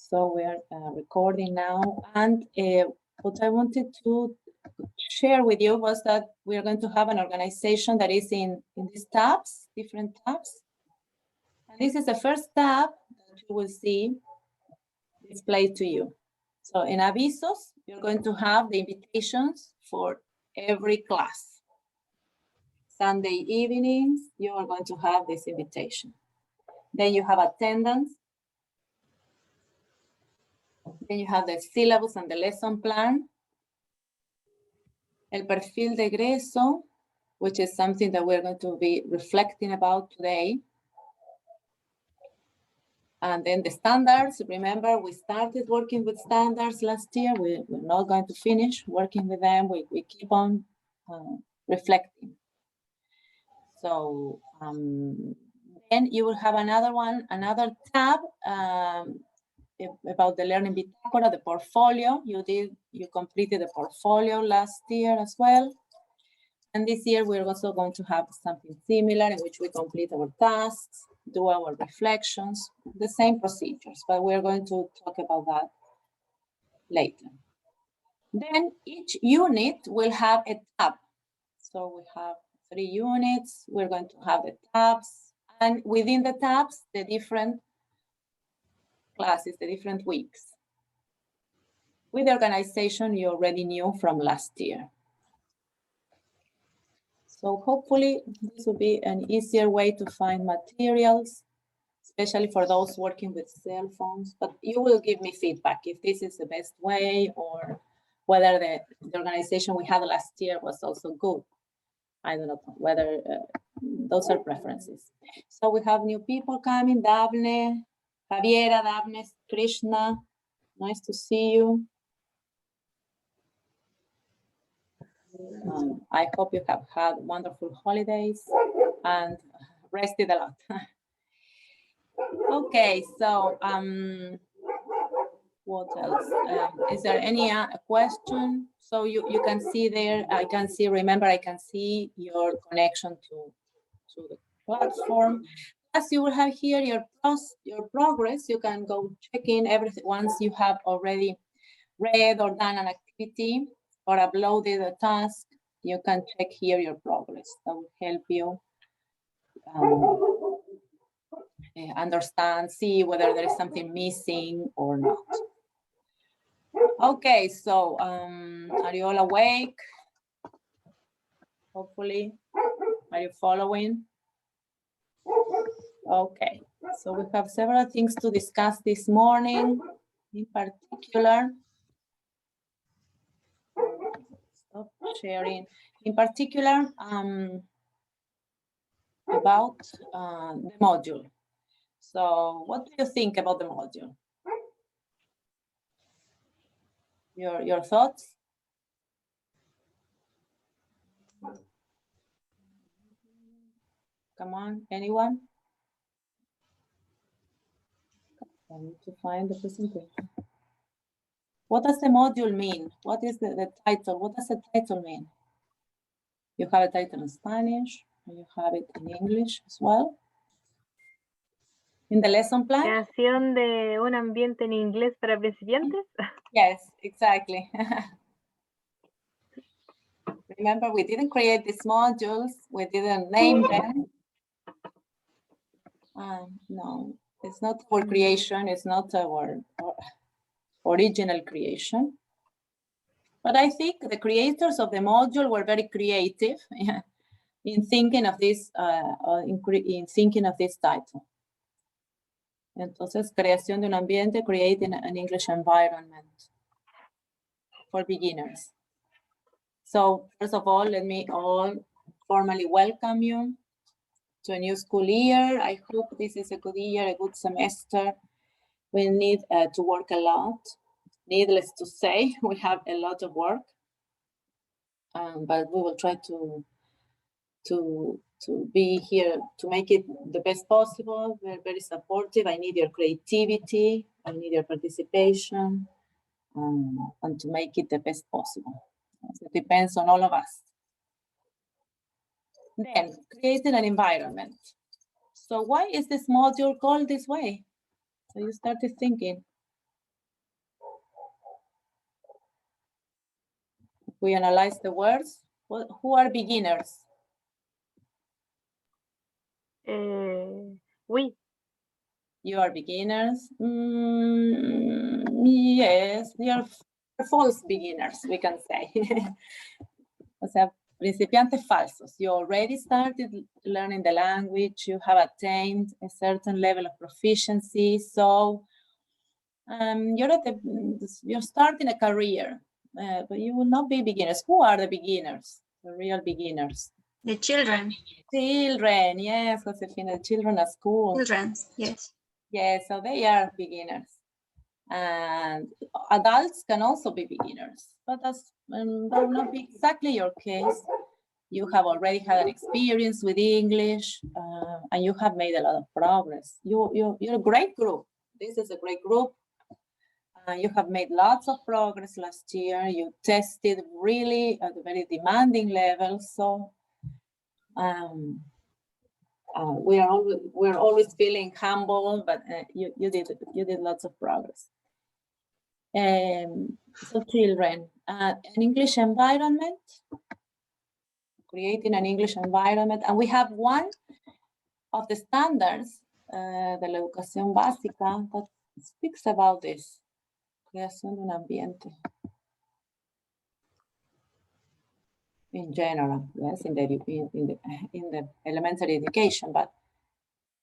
So we are recording now. And what I wanted to share with you was that we are going to have an organization that is in these tabs, different tabs. And this is the first tab that you will see displayed to you. So in Avisos, you're going to have the invitations for every class. Sunday evenings, you are going to have this invitation. Then you have attendance. Then you have the syllabus and the lesson plan. El perfil de egreso, which is something that we're going to be reflecting about today. And then the standards. Remember, we started working with standards last year. We're not going to finish working with them. We keep on reflecting. So then you will have another tab about the learning bitácora, the portfolio. You completed the portfolio last year as well. And this year we're also going to have something similar in which we complete our tasks, do our reflections, the same procedures, but we're going to talk about that later. Then each unit will have a tab. So we have 3 units, we're going to have the tabs, and within the tabs, the different classes, the different weeks. With the organization you already knew from last year. So hopefully this will be an easier way to find materials, especially for those working with cell phones, but you will give me feedback if this is the best way or whether the organization we had last year was also good. I don't know whether those are preferences. So we have new people coming, Daphne, Javiera, Daphne, Krishna, nice to see you. I hope you have had wonderful holidays and rested a lot. Okay, so what else? Is there any question? So you can see there, I can see, remember, I can see your connection to the platform. As you will have here your progress, you can go check in everything once you have already read or done an activity or uploaded a task. You can check here your progress. That will help you understand, see whether there is something missing or not. Okay, so are you all awake? Hopefully, are you following? Okay, so we have several things to discuss this morning. In particular, stop sharing. In particular, about the module. So what do you think about the module? Your thoughts? Come on, anyone? I need to find the presentation. What does the module mean? What is the title? What does the title mean? You have a title in Spanish, and you have it in English as well. In the lesson plan? Creación de un ambiente en inglés para principiantes. Yes, exactly. Remember, we didn't create these modules. We didn't name them. No, it's not our creation. It's not our original creation. But I think the creators of the module were very creative in thinking of this, in thinking of this title. Entonces, creación de un ambiente, creating an English environment for beginners. So first of all, let me all formally welcome you to a new school year. I hope this is a good year, a good semester. We need to work a lot. Needless to say, we have a lot of work, but we will try to be here to make it the best possible. We're very supportive. I need your creativity. I need your participation, and to make it the best possible. So it depends on all of us. Then, creating an environment. So why is this module called this way? So you started thinking, We analyze the words. Who are beginners? We. You are beginners. Yes, you are false beginners, we can say. O sea, principiantes falsos. You already started learning the language. You have attained a certain level of proficiency. So you're starting a career, but you will not be beginners. Who are the beginners? The real beginners? The children. Children, yes, Josefina, children at school. Children, yes. Yes, so they are beginners. And adults can also be beginners, but that will not be exactly your case. You have already had an experience with English, and you have made a lot of progress. You're a great group. This is a great group. You have made lots of progress last year. You tested really at a very demanding level. So we're always feeling humble, but you did lots of progress. So children, an English environment, creating an English environment, and we have one of the standards, de la educación básica, that speaks about this. Creación de un ambiente. In general, yes, in the elementary education, but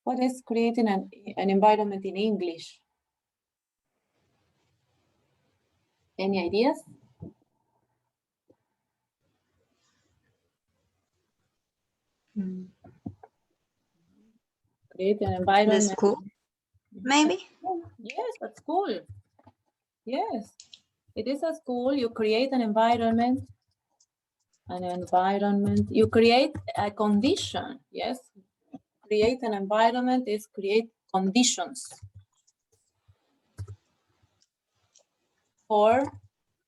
what is creating an environment in English? Any ideas? Create an environment. The school, maybe? Yes, at school. Yes, it is a school. You create an environment. You create a condition. Yes, create an environment is create conditions for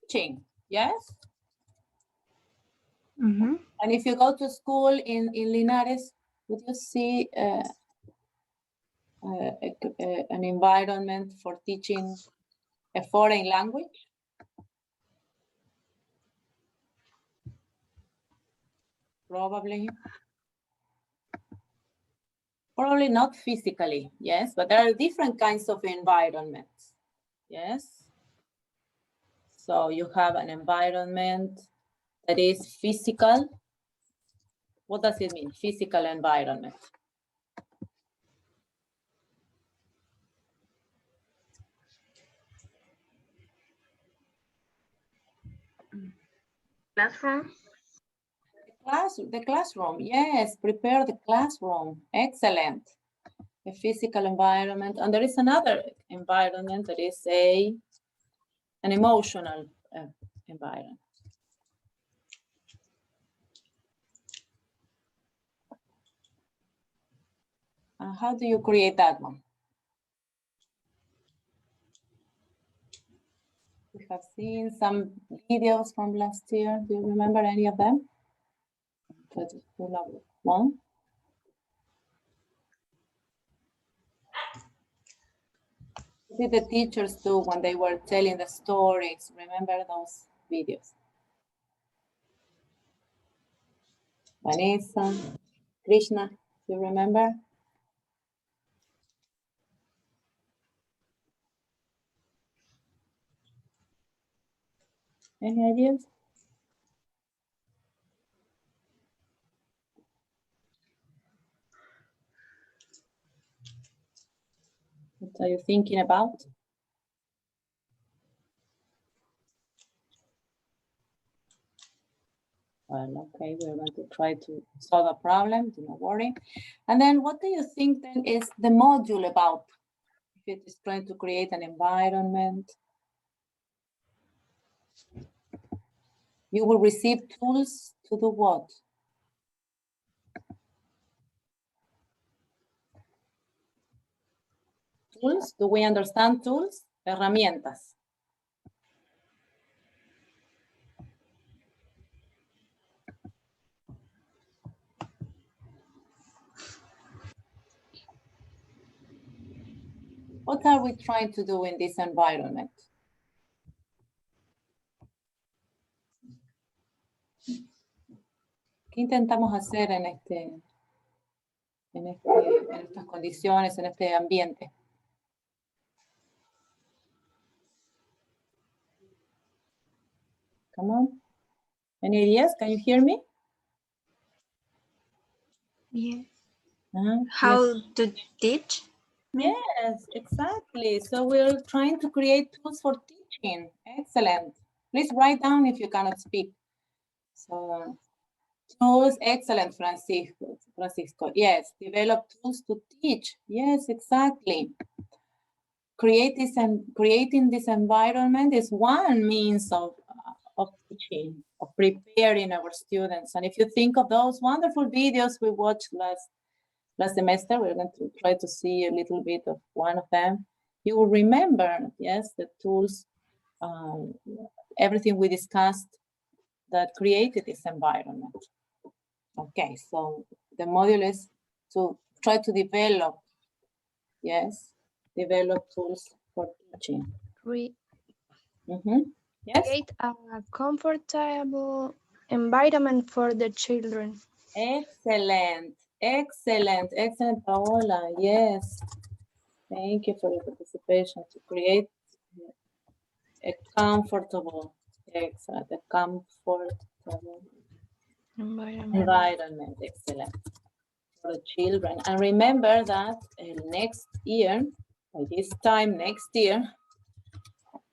teaching. Yes. Mm-hmm. And if you go to school in Linares, would you see an environment for teaching a foreign language? Probably not physically, yes, but there are different kinds of environments, yes. So you have an environment that is physical. What does it mean, physical environment? Classroom. The classroom, yes, prepare the classroom, excellent. A physical environment, and there is another environment that is an emotional environment. How do you create that one? We have seen some videos from last year. Do you remember any of them? Try to pull up one. What did the teachers do when they were telling the stories? Remember those videos? Vanessa, Krishna, do you remember? Any ideas? What are you thinking about? Well, okay, we're going to try to solve a problem, do not worry. And then what do you think then is the module about? If it is trying to create an environment, you will receive tools to do what? Tools, do we understand tools? Herramientas. What are we trying to do in this environment? ¿Qué intentamos hacer en estas condiciones, en este ambiente? Come on. Any ideas? Can you hear me? Yeah. Yes. How to teach? Yes, exactly. So we're trying to create tools for teaching. Excellent. Please write down if you cannot speak. So tools, excellent, Francisco. Yes, develop tools to teach. Yes, exactly. Creating this environment is one means of teaching, of preparing our students. And if you think of those wonderful videos we watched last semester, we're going to try to see a little bit of one of them. You will remember, yes, the tools, everything we discussed that created this environment. Okay, so the module is to try to develop, yes, develop tools for teaching. Yes. Create a comfortable environment for the children. Excellent, excellent, excellent, Paola. Yes. Thank you for your participation. To create a comfortable, excellent, a comfortable environment. Excellent. For the children. And remember that next year, by this time next year,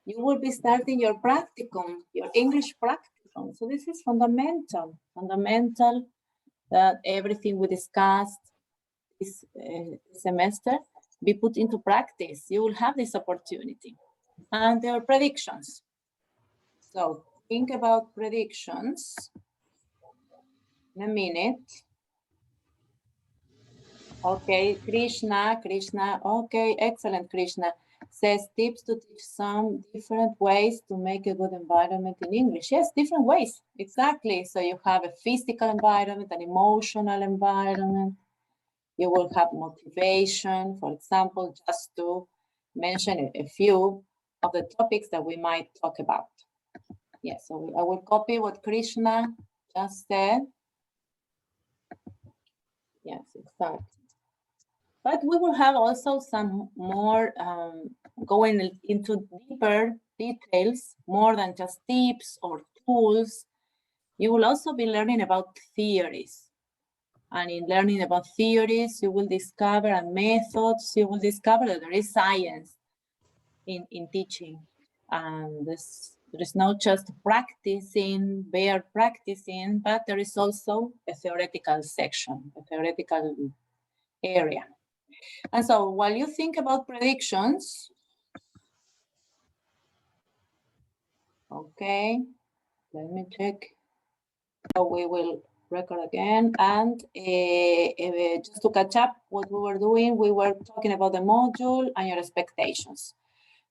you will be starting your practicum, your English practicum. So this is fundamental that everything we discussed this semester be put into practice. You will have this opportunity. And there are predictions. So think about predictions in a minute. Okay, Krishna, okay, excellent, Krishna. Says tips to teach some different ways to make a good environment in English. Yes, different ways, exactly. So you have a physical environment, an emotional environment. You will have motivation, for example, just to mention a few of the topics that we might talk about. Yes, so I will copy what Krishna just said. Yes, exactly. But we will have also some more going into deeper details, more than just tips or tools. You will also be learning about theories. And in learning about theories, you will discover methods, you will discover that there is science in teaching. And there is not just practicing, bare practicing, but there is also a theoretical section, a theoretical area. And so while you think about predictions, okay, let me check. So we will record again. And just to catch up what we were doing, we were talking about the module and your expectations.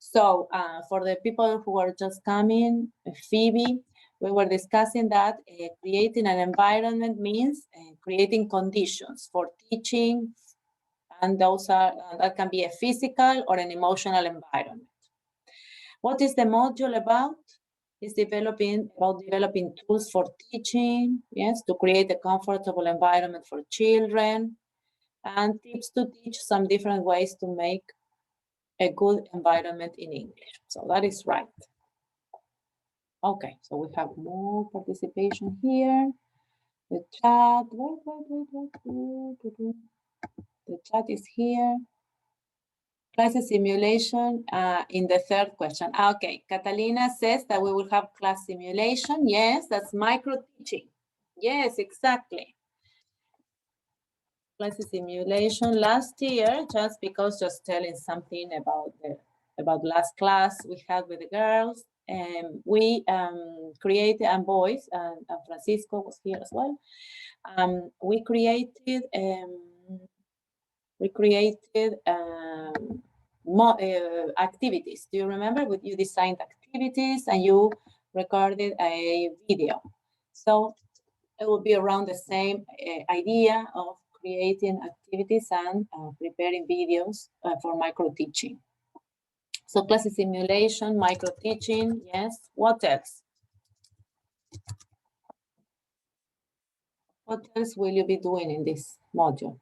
So for the people who are just coming, Phoebe, we were discussing that creating an environment means creating conditions for teaching, and those are, that can be a physical or an emotional environment. What is the module about? It's about developing tools for teaching, yes, to create a comfortable environment for children, and tips to teach some different ways to make a good environment in English. So that is right. Okay, so we have more participation here. The chat, the chat is here. Class simulation in the third question. Okay, Catalina says that we will have class simulation. Yes, that's micro teaching. Yes, exactly. Class simulation last year, just telling something about last class we had with the girls. We created, and boys, and Francisco was here as well. We created activities. Do you remember? You designed activities and you recorded a video. So it will be around the same idea of creating activities and preparing videos for micro teaching. So class simulation, micro teaching, yes. What else? What else will you be doing in this module?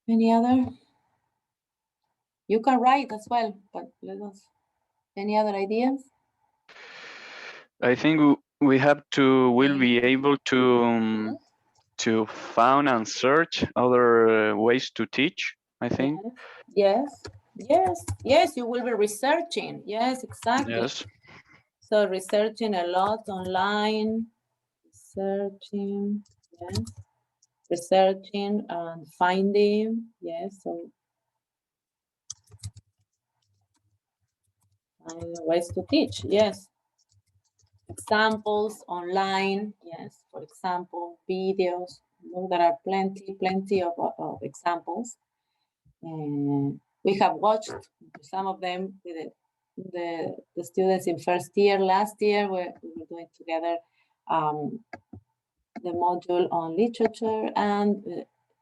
Any other? You can write as well, but let us. Any other ideas? I think we have to, will be able to find and search other ways to teach, I think. Yes, yes, yes, you will be researching. Yes, exactly. Yes. So researching a lot online, researching, yes, researching and finding, yes, so find ways to teach, yes. Examples online, yes, for example, videos. There are plenty of examples. And we have watched some of them with the students in first year. Last year, we were doing together the module on literature and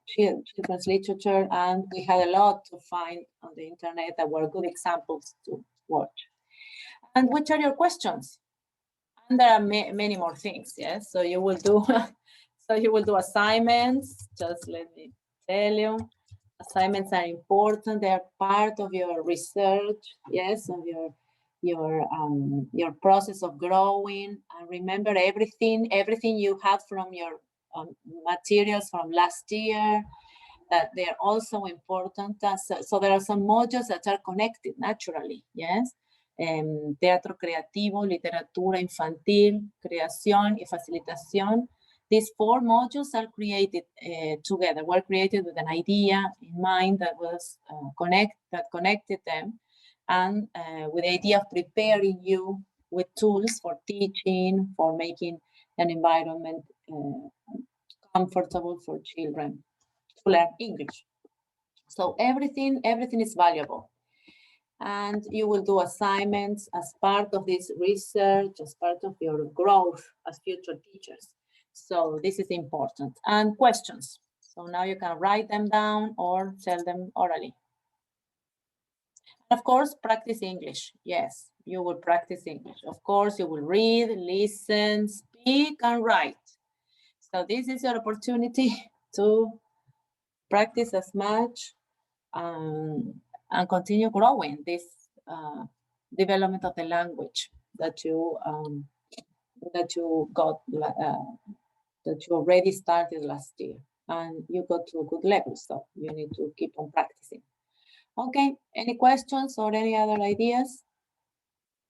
children's literature, and we had a lot to find on the internet that were good examples to watch. And which are your questions? And there are many more things, yes? So you will do, so you will do assignments, just let me tell you. Assignments are important. They are part of your research, yes, of your process of growing. And remember everything you have from your materials from last year, that they are also important. So there are some modules that are connected naturally, yes. Teatro creativo, literatura infantil, creación y facilitación. These 4 modules are created together, were created with an idea in mind that was connected them, and with the idea of preparing you with tools for teaching, for making an environment comfortable for children to learn English. So everything is valuable. And you will do assignments as part of this research, as part of your growth as future teachers. So this is important. And questions. So now you can write them down or tell them orally. Of course, practice English. Yes, you will practice English. Of course, you will read, listen, speak, and write. So this is your opportunity to practice as much and continue growing this development of the language that you got that you already started last year, and you got to a good level, so you need to keep on practicing. Okay, any questions or any other ideas?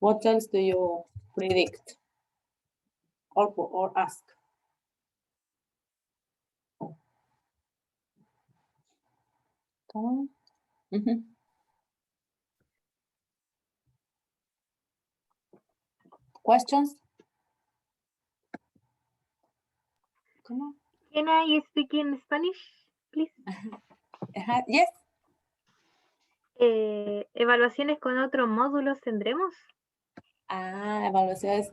What else do you predict or ask? Come on. Mm-hmm. Questions? Come on. Can I speak in Spanish, please? Yes. ¿Evaluaciones con otros módulos tendremos? Evaluaciones.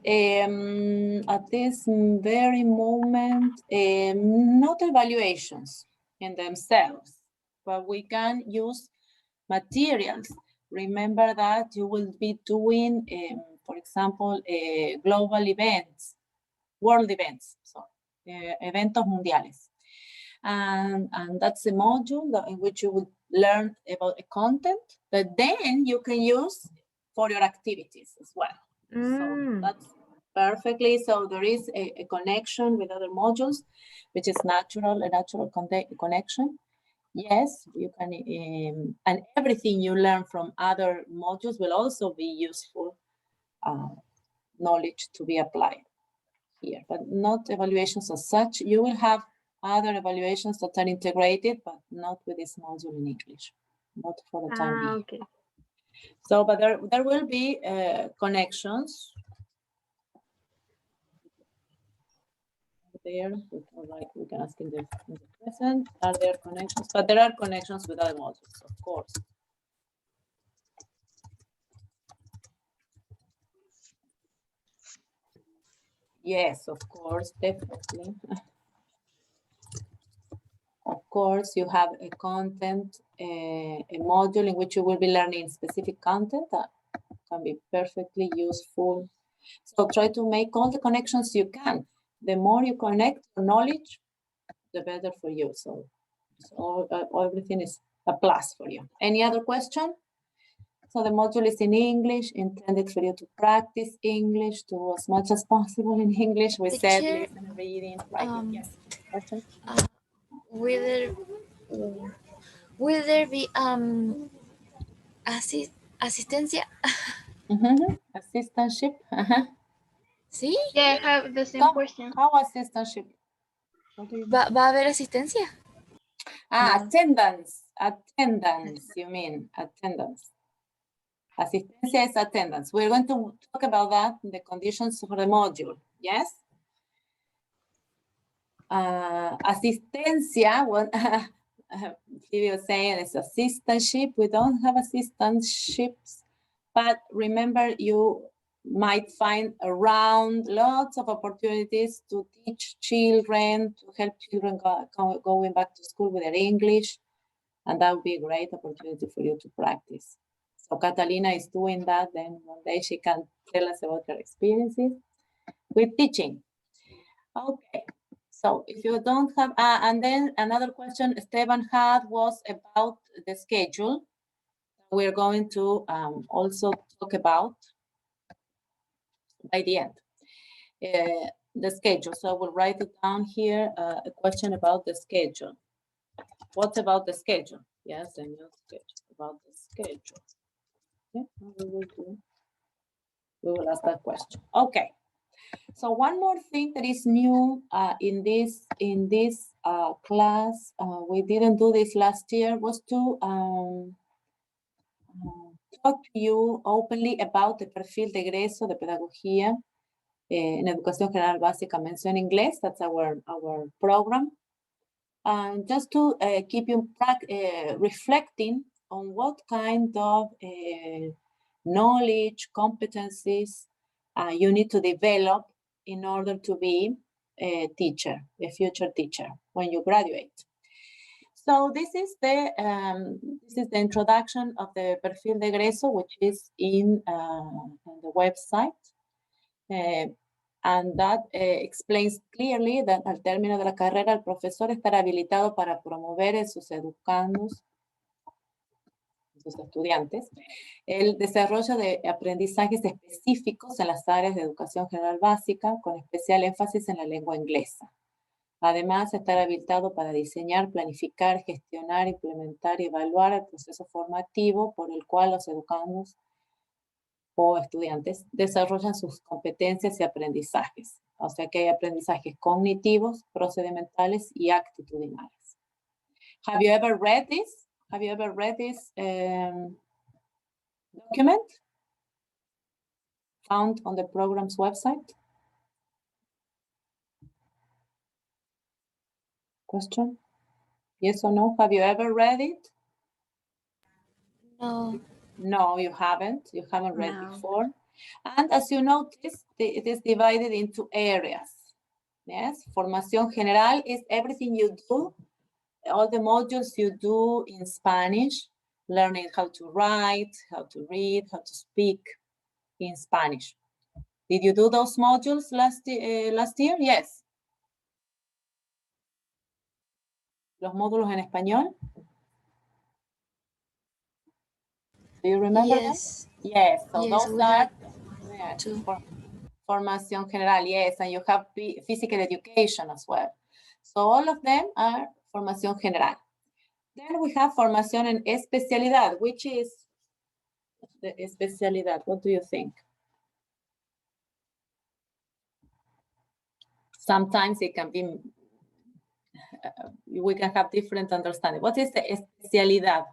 At this very moment, not evaluations in themselves, but we can use materials. Remember that you will be doing, for example, global events, world events, eventos mundiales. And that's a module in which you will learn about a content that then you can use for your activities as well. So that's perfectly. So there is a connection with other modules, which is a natural connection. Yes, you can, and everything you learn from other modules will also be useful knowledge to be applied here, but not evaluations as such. You will have other evaluations that are integrated, but not with this module in English, not for the time being. Okay. So, but there will be connections there. We can ask in the present, are there connections? But there are connections with other modules, of course. Yes, of course, definitely. Of course, you have a content, a module in which you will be learning specific content that can be perfectly useful So try to make all the connections you can. The more you connect your knowledge, the better for you. So everything is a plus for you. Any other question? So the module is in English, intended for you to practice English, do as much as possible in English. We said Teacher, listening, reading, writing. Yes. Question? will there be asistencia? Assistantship. ¿Sí? Yeah, I have the same question. How assistantship? What do you mean? ¿Va a haber asistencia? No. Attendance. Attendance, you mean attendance. Asistencia is attendance. We're going to talk about that in the conditions for the module. Yes? Asistencia, what Phoebe was saying is assistantship. We don't have assistantships, but remember you might find around lots of opportunities to teach children, to help children going back to school with their English. And that would be a great opportunity for you to practice. So Catalina is doing that. Then one day she can tell us about her experiences with teaching. Okay. So if you don't have, and then another question Esteban had was about the schedule. We're going to also talk about by the end. The schedule. So we'll write it down here, a question about the schedule. What about the schedule? Yes, the new schedule, about the schedule. Yeah, we will ask that question. Okay. So one more thing that is new in this class, we didn't do this last year, was to talk to you openly about the perfil de egreso de pedagogía en educación general básica mención inglés. That's our program. And just to keep you reflecting on what kind of knowledge, competencies you need to develop in order to be a teacher, a future teacher when you graduate. So this is the introduction of the perfil de egreso, which is in the website. And that explains clearly that al término de la carrera el profesor estará habilitado para promover en sus educandos, sus estudiantes, el desarrollo de aprendizajes específicos en las áreas de educación general básica, con especial énfasis en la lengua inglesa. Además, estar habilitado para diseñar, planificar, gestionar, implementar y evaluar el proceso formativo por el cual los educandos o estudiantes desarrollan sus competencias y aprendizajes. O sea que hay aprendizajes cognitivos, procedimentales y actitudinales. Have you ever read this? Have you ever read this document found on the program's website? Question? Yes or no? Have you ever read it? No. No, you haven't. You haven't read No. before. And as you notice, it is divided into areas. Yes, formación general is everything you do, all the modules you do in Spanish, learning how to write, how to read, how to speak in Spanish. Did you do those modules last year? Yes. Los módulos en español. Do you remember Yes. them? Yes. So Yes, those we are had two. formación general. Yes, and you have physical education as well. So all of them are formación general. Then we have formación en especialidad, which is the especialidad. What do you think? Sometimes it can be, we can have different understanding. What is the especialidad?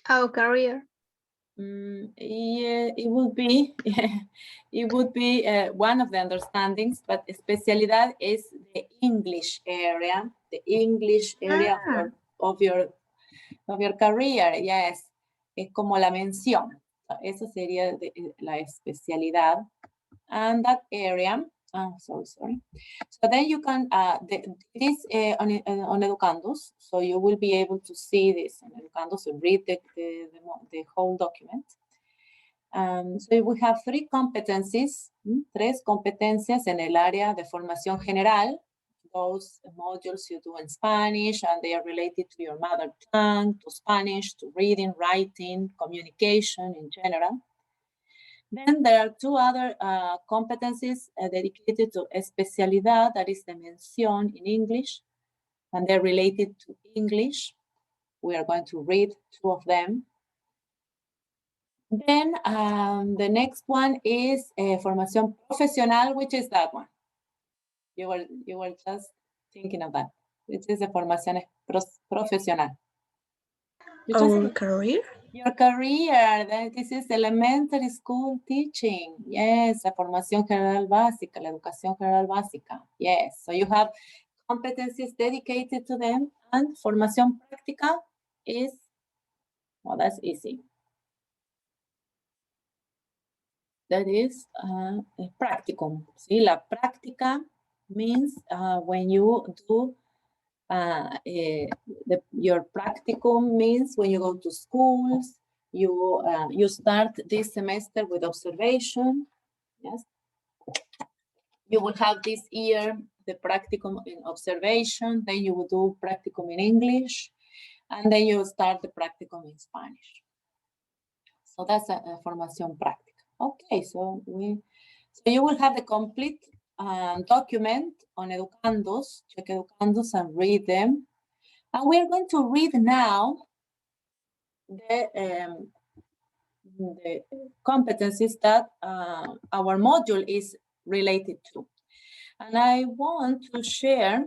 Our career. Yeah, it would be, it would be one of the understandings, but especialidad is the English area, of your career. Yes, es como la mención. Eso sería la especialidad. And that area Oh, sorry. So then you can, this on Educandos, so you will be able to see this on Educandos and read the whole document. So we have three competencies, tres competencias en el área de formación general. Those modules you do in Spanish, and they are related to your mother tongue, to Spanish, to reading, writing, communication in general. Then there are two other competencies dedicated to especialidad, that is the mención in English, and they're related to English. We are going to read two of them. Then the next one is formación profesional, which is that one. You were just thinking of that. Which is the formación profesional. Our career? Your career, this is elementary school teaching. Yes, la formación general básica, la educación general básica. Yes, so you have competencies dedicated to them, and formación práctica is, well, that's easy. That is practicum. See, la práctica means when you do your practicum means when you go to schools, you start this semester with observation. Yes, you will have this year the practicum in observation, then you will do practicum in English, and then you start the practicum in Spanish. So that's a formación práctica. Okay, so you will have the complete document on Educandos. Check Educandos and read them. And we are going to read now the competencies that our module is related to. And I want to share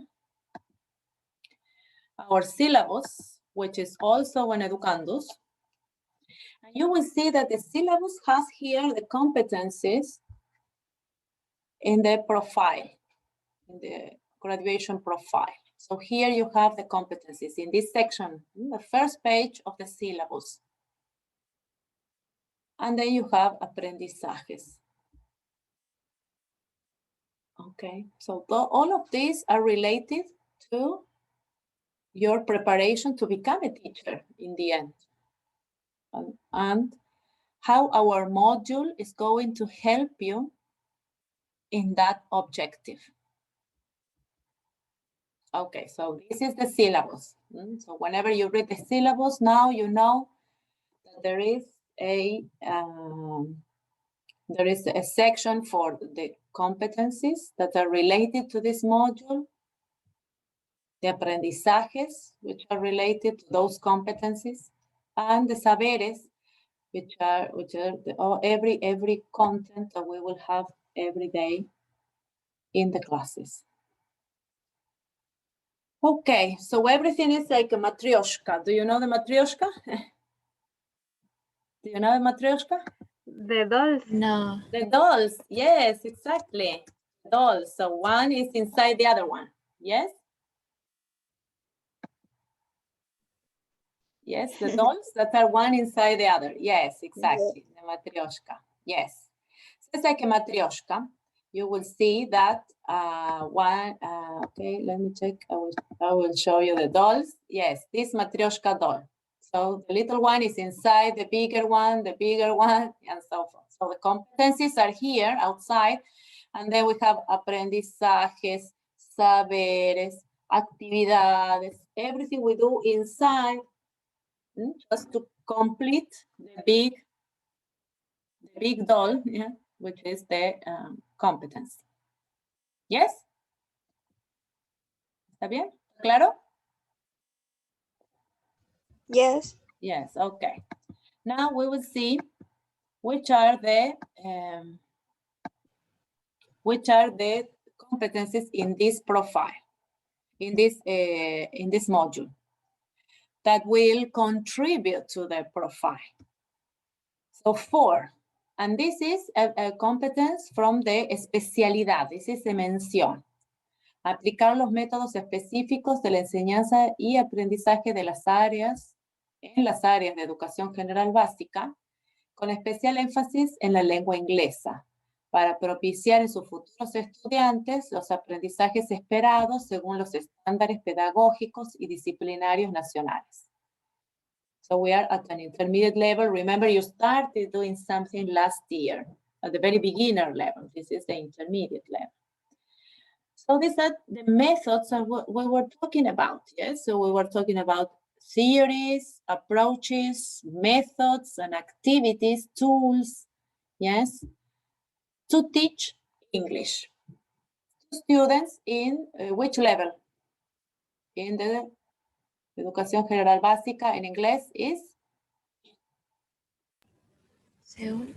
our syllabus, which is also on Educandos. And you will see that the syllabus has here the competencies in the profile, in the graduation profile. So here you have the competencies in this section, the first page of the syllabus. And then you have aprendizajes. Okay, so all of these are related to your preparation to become a teacher in the end. And how our module is going to help you in that objective. Okay, so this is the syllabus. So whenever you read the syllabus, now you know that there is a section for the competencies that are related to this module, the aprendizajes, which are related to those competencies, and the saberes, which are every content that we will have every day in the classes. Okay, so everything is like a matryoshka. Do you know the matryoshka? Do you know the matryoshka? The dolls. No. The dolls, yes, exactly. Dolls, so one is inside the other one, yes? Yes, the dolls that are one inside the other. Yes, exactly, the matryoshka, yes. So it's like a matryoshka. You will see that okay, let me check. I will show you the dolls. Yes, this matryoshka doll. So the little one is inside the bigger one, and so forth. So the competencies are here outside, and then we have aprendizajes, saberes, actividades, everything we do inside, just to complete the big doll, yeah, which is the competence. Yes? ¿Está bien? ¿Claro? Yes. Yes, okay. Now we will see which are the competencies in this profile, in this module, that will contribute to the profile. So 4, and this is a competence from the especialidad. This is the mención. Aplicar los métodos específicos de la enseñanza y aprendizaje de las áreas, en las áreas de educación general básica, con especial énfasis en la lengua inglesa, para propiciar en sus futuros estudiantes los aprendizajes esperados según los estándares pedagógicos y disciplinarios nacionales. So we are at an intermediate level. Remember, you started doing something last year at the very beginner level. This is the intermediate level. So these are the methods of what we were talking about, yes? So we were talking about theories, approaches, methods, and activities, tools, yes, to teach English. Students in which level? In the Educación General Básica en inglés is? Según.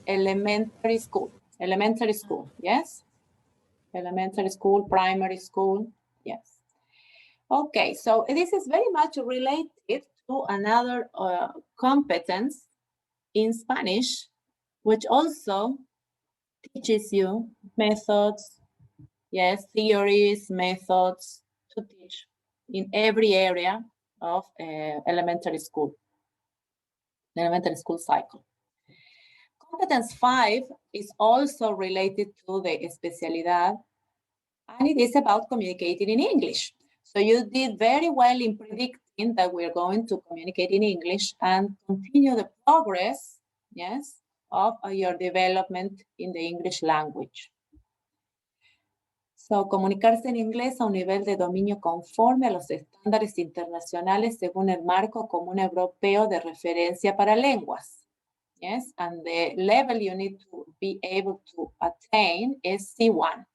Elementary school, yes? Elementary school, primary school, yes. Okay, so this is very much related to another competence in Spanish, which also teaches you methods, yes, theories, methods to teach in every area of elementary school cycle. Competence 5 is also related to the especialidad, and it is about communicating in English. So you did very well in predicting that we're going to communicate in English and continue the progress, yes, of your development in the English language. So, comunicarse en inglés a un nivel de dominio conforme a los estándares internacionales según el marco común europeo de referencia para lenguas. Yes, and the level you need to be able to attain is C1.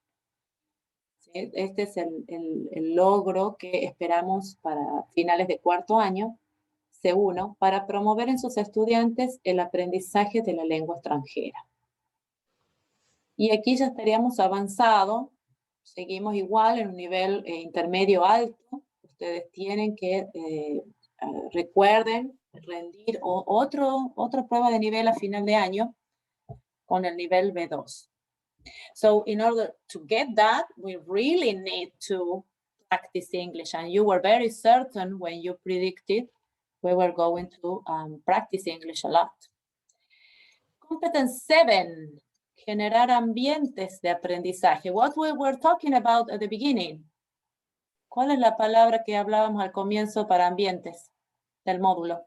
Este es el logro que esperamos para finales de cuarto año, C1, para promover en sus estudiantes el aprendizaje de la lengua extranjera. Y aquí ya estaríamos avanzado, seguimos igual en un nivel intermedio alto. Ustedes tienen que, recuerden, rendir otra prueba de nivel a final de año con el nivel B2. So in order to get that, we really need to practice English. And you were very certain when you predicted we were going to practice English a lot. Competence 7, generar ambientes de aprendizaje. What we were talking about at the beginning. ¿Cuál es la palabra que hablábamos al comienzo para ambientes del módulo?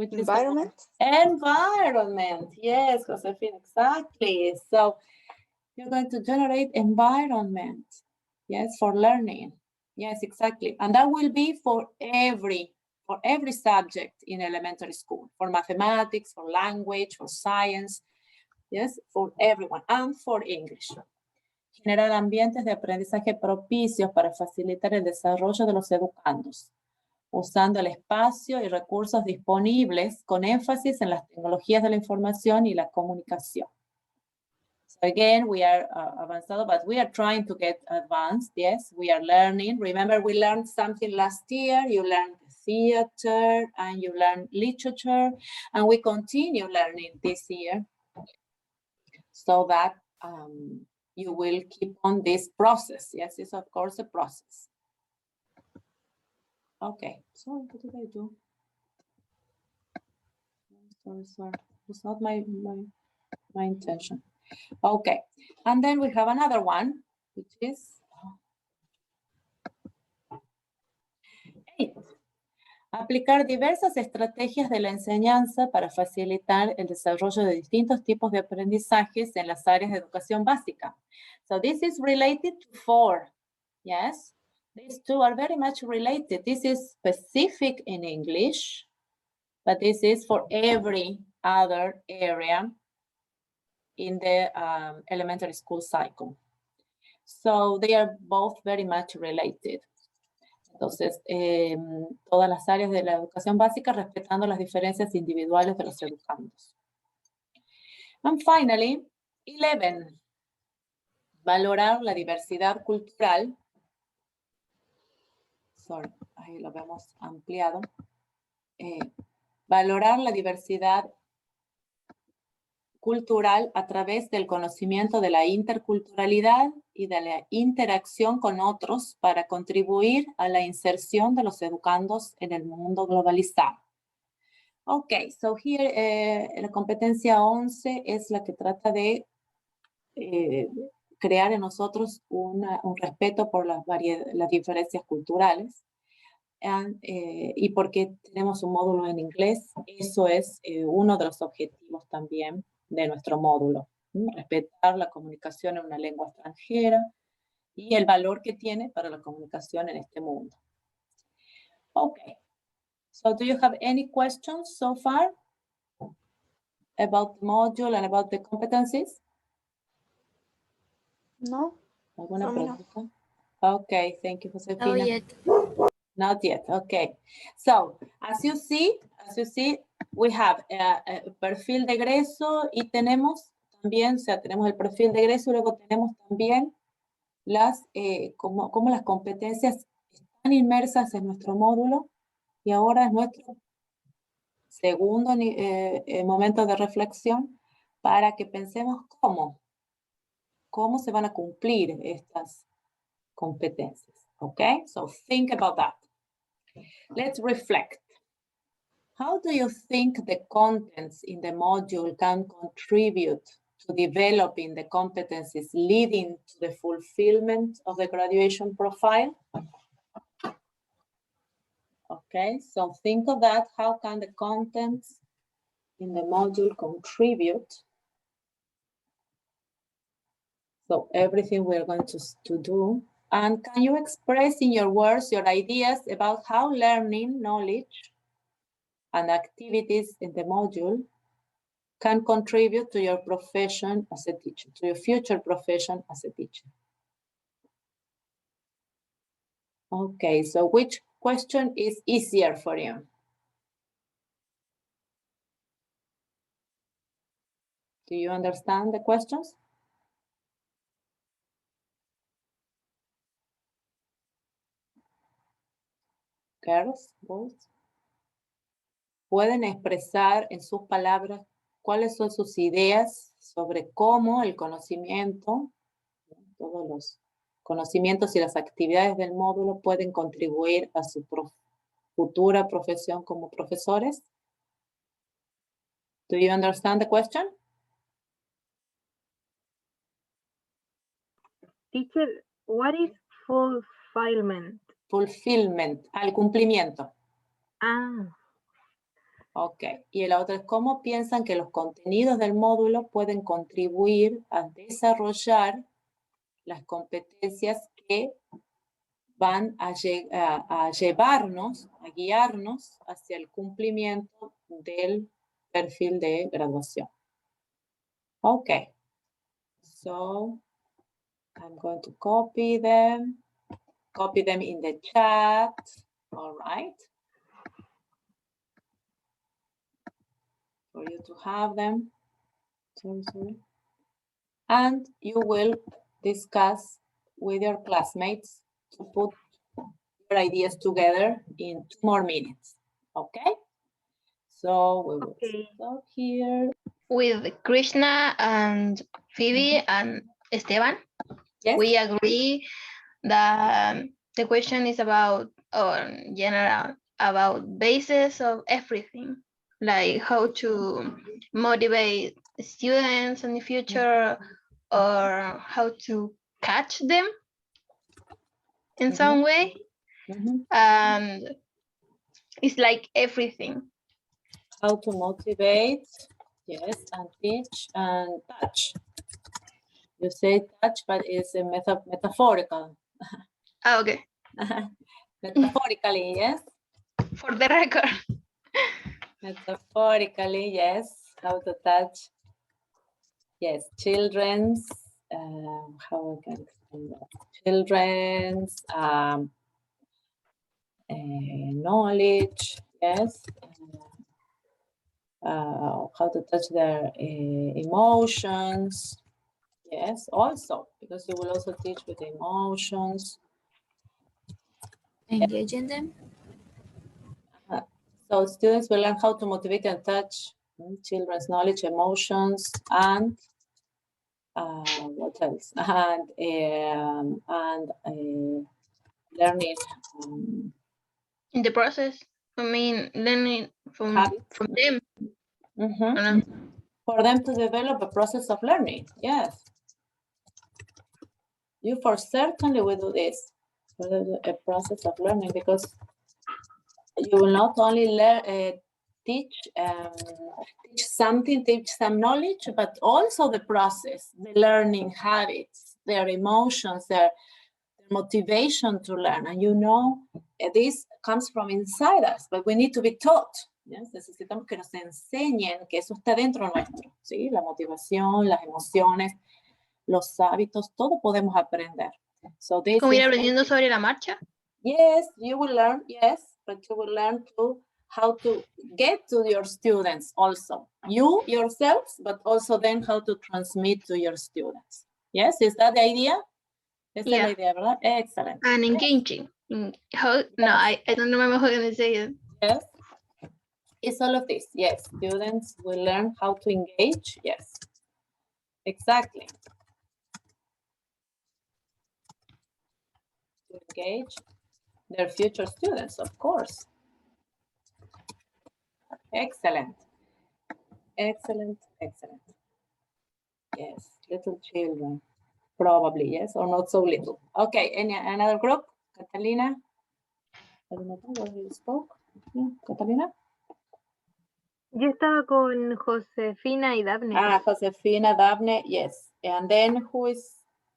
Environment. Environment, yes, Josefina, exactly. So you're going to generate environment, yes, for learning. Yes, exactly. And that will be for every subject in elementary school, for mathematics, for language, for science, yes, for everyone, and for English. Generar ambientes de aprendizaje propicios para facilitar el desarrollo de los educandos, usando el espacio y recursos disponibles con énfasis en las tecnologías de la información y la comunicación. So again, we are avanzado, but we are trying to get advanced. Yes, we are learning. Remember, we learned something last year. You learned theater and you learned literature, and we continue learning this year so that you will keep on this process. Yes, it's of course a process. Okay, sorry, what did I do? Sorry. It's not my intention. Okay, and then we have another one, which is 8. Aplicar diversas estrategias de la enseñanza para facilitar el desarrollo de distintos tipos de aprendizajes en las áreas de educación básica. So this is related to 4, yes? These two are very much related. This is specific in English, but this is for every other area in the elementary school cycle. So they are both very much related. Entonces, todas las áreas de la educación básica respetando las diferencias individuales de los educandos. And finally, 11. Valorar la diversidad cultural. Sorry, ahí lo vemos ampliado. Valorar la diversidad cultural a través del conocimiento de la interculturalidad y de la interacción con otros para contribuir a la inserción de los educandos en el mundo globalizado. Ok, so here la competencia 11 es la que trata de crear en nosotros un respeto por las diferencias culturales. Y porque tenemos un módulo en inglés, eso es uno de los objetivos también de nuestro módulo. Respetar la comunicación en una lengua extranjera y el valor que tiene para la comunicación en este mundo. Okay. So do you have any questions so far about the module and about the competencies? No. ¿Alguna For me, no. pregunta? Okay, thank you, No Josefina. yet. Not yet, okay. So, as you see, we have a perfil de egreso y tenemos también, o sea, tenemos el perfil de egreso y luego tenemos también como las competencias están inmersas en nuestro módulo y ahora es nuestro segundo momento de reflexión para que pensemos cómo se van a cumplir estas competencias, okay? So, think about that. Let's reflect. How do you think the contents in the module can contribute to developing the competencies leading to the fulfillment of the graduation profile? Okay, so think of that. How can the contents in the module contribute? So everything we're going to do. And can you express in your words your ideas about how learning knowledge and activities in the module can contribute to your profession as a teacher, to your future profession as a teacher? Okay, so which question is easier for you? Do you understand the questions? Girls, boys? Pueden expresar en sus palabras cuáles son sus ideas sobre cómo el conocimiento, todos los conocimientos y las actividades del módulo pueden contribuir a su futura profesión como profesores. Do you understand the question? Teacher, what is fulfillment? Fulfillment, al cumplimiento. Ah, Ok, y la otra es cómo piensan que los contenidos del módulo pueden contribuir a desarrollar las competencias que van a llevarnos, a guiarnos hacia el cumplimiento del perfil de graduación. Ok, so I'm going to copy them in the chat, all right? For you to have them. Sorry. And you will discuss with your classmates to put your ideas together in 2 more minutes, okay? So we will stop here. With Krishna and Phoebe and Esteban, Yes. we agree that the question is about, or general, about basis of everything, like how to motivate students in the future, or how to catch them in some way. And it's like everything. How to motivate, yes, and teach and touch. You say touch, but it's a metaphorical. Ah, okay. Metaphorically, yes. For the record. Metaphorically, yes. How to touch, yes, children's, how I can explain that? Children's knowledge, yes. How to touch their emotions, yes, also, because you will also teach with emotions. Engaging them. So students will learn how to motivate and touch children's knowledge, emotions, and what else? And learning. In the process. I mean, learning from Habits. them. Mhm. For them to develop a process of learning, yes. You for certainly will do this, a process of learning, because you will not only teach something, teach some knowledge, but also the process, the learning habits, their emotions, their motivation to learn. And you know, this comes from inside us, but we need to be taught. Yes? Necesitamos que nos enseñen que eso está dentro nuestro, ¿sí? La motivación, las emociones, los hábitos, todo podemos aprender. So this Como ir is, aprendiendo sobre la marcha. yes, you will learn, yes, but you will learn to how to get to your students also. You yourselves, but also then how to transmit to your students. Yes, is that the idea? Esa es la idea, ¿verdad? Excellent. And engaging. How? No, I don't remember how to say it. Yes. It's all of this. Yes. Students will learn how to engage. Yes. Exactly. To engage their future students, of course. Excellent. Excellent. Excellent. Yes. Little children. Probably, yes, or not so little. Okay. Another group? Catalina? I don't know where you spoke. Yeah, Catalina? Yo estaba con Josefina y Daphne. Ah, Josefina, Daphne, yes. And then who is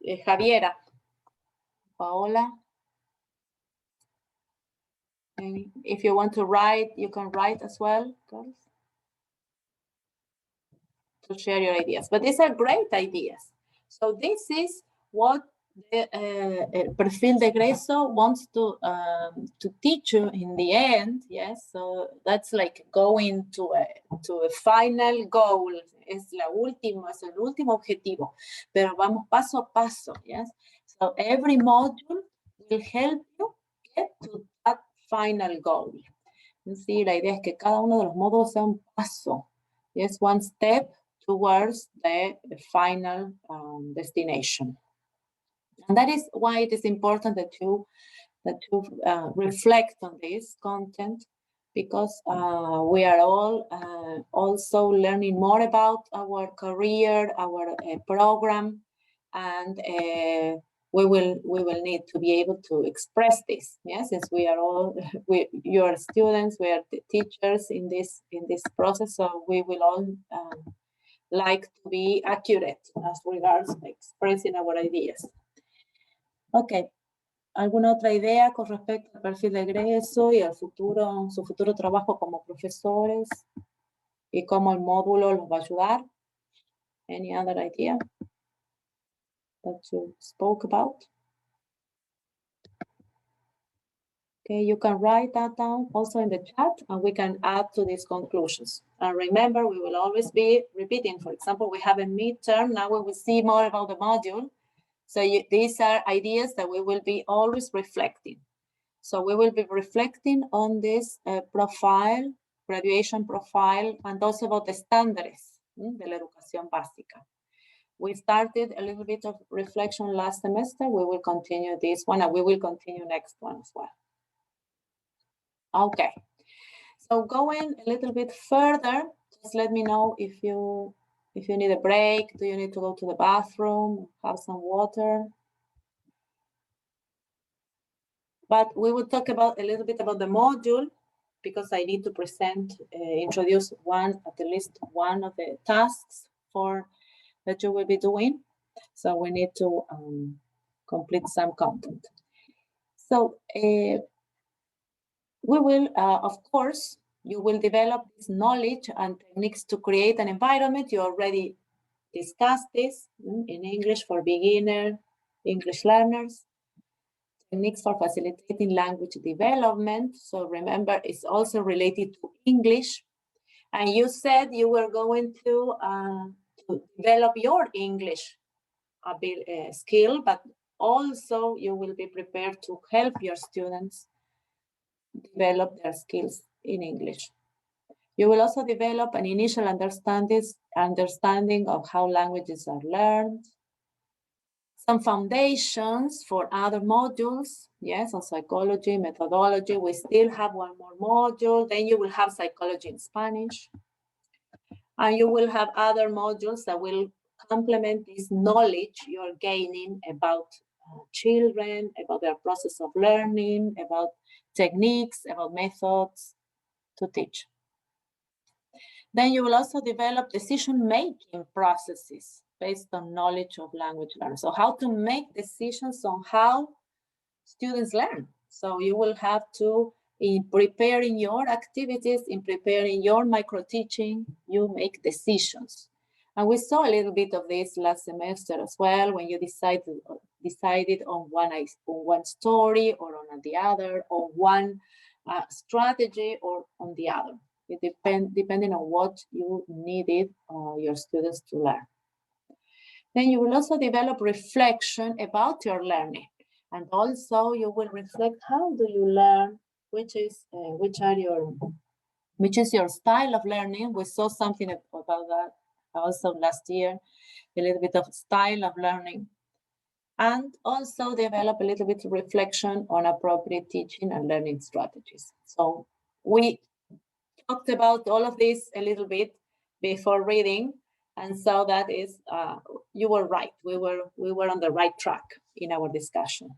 Javiera? Paola? And if you want to write, you can write as well, girls, to share your ideas. But these are great ideas. So this is what the Perfil de Egreso wants to teach you in the end, yes? So that's like going to a final goal. Es el último objetivo, pero vamos paso a paso, yes? So every module will help you get to that final goal. Sí, la idea es que cada uno de los módulos sea un paso, yes, one step towards the final destination. And that is why it is important that you reflect on this content, because we are all also learning more about our career, our program, and we will need to be able to express this. Yes, since we are all you are students, we are the teachers in this process, so we will all like to be accurate as regards expressing our ideas. Okay. ¿Alguna otra idea con respecto al perfil de egreso y al futuro, su futuro trabajo como profesores y cómo el módulo los va a ayudar? Any other idea that you spoke about? Okay, you can write that down also in the chat and we can add to these conclusions. And remember, we will always be repeating. For example, we have a midterm. Now we will see more about the module. So these are ideas that we will be always reflecting. So we will be reflecting on this profile, graduation profile, and also about the estándares de la educación básica. We started a little bit of reflection last semester. We will continue this one and we will continue next one as well. Okay, so going a little bit further, just let me know if you need a break. Do you need to go to the bathroom, have some water? But we will talk about a little bit about the module, because I need to present, introduce at least one of the tasks that you will be doing. So we need to complete some content. So we will, of course, you will develop this knowledge and techniques to create an environment. You already discussed this in English for beginner English learners. Techniques for facilitating language development. So remember, it's also related to English. And you said you were going to develop your English skill, but also you will be prepared to help your students develop their skills in English. You will also develop an initial understanding of how languages are learned, some foundations for other modules. Yes, on psychology, methodology. We still have one more module. Then you will have psychology in Spanish. And you will have other modules that will complement this knowledge you're gaining about children, about their process of learning, about techniques, about methods to teach. Then you will also develop decision-making processes based on knowledge of language learners. So how to make decisions on how students learn. So you will have to, in preparing your activities, in preparing your micro-teaching, you make decisions. And we saw a little bit of this last semester as well, when you decided on one story or on the other, or one strategy or on the other. It depending on what you needed your students to learn. Then you will also develop reflection about your learning. And also you will reflect, how do you learn? Which is your style of learning? We saw something about that also last year, a little bit of style of learning. And also develop a little bit of reflection on appropriate teaching and learning strategies. So we talked about all of this a little bit before reading. And so that is, you were right. We were on the right track in our discussion.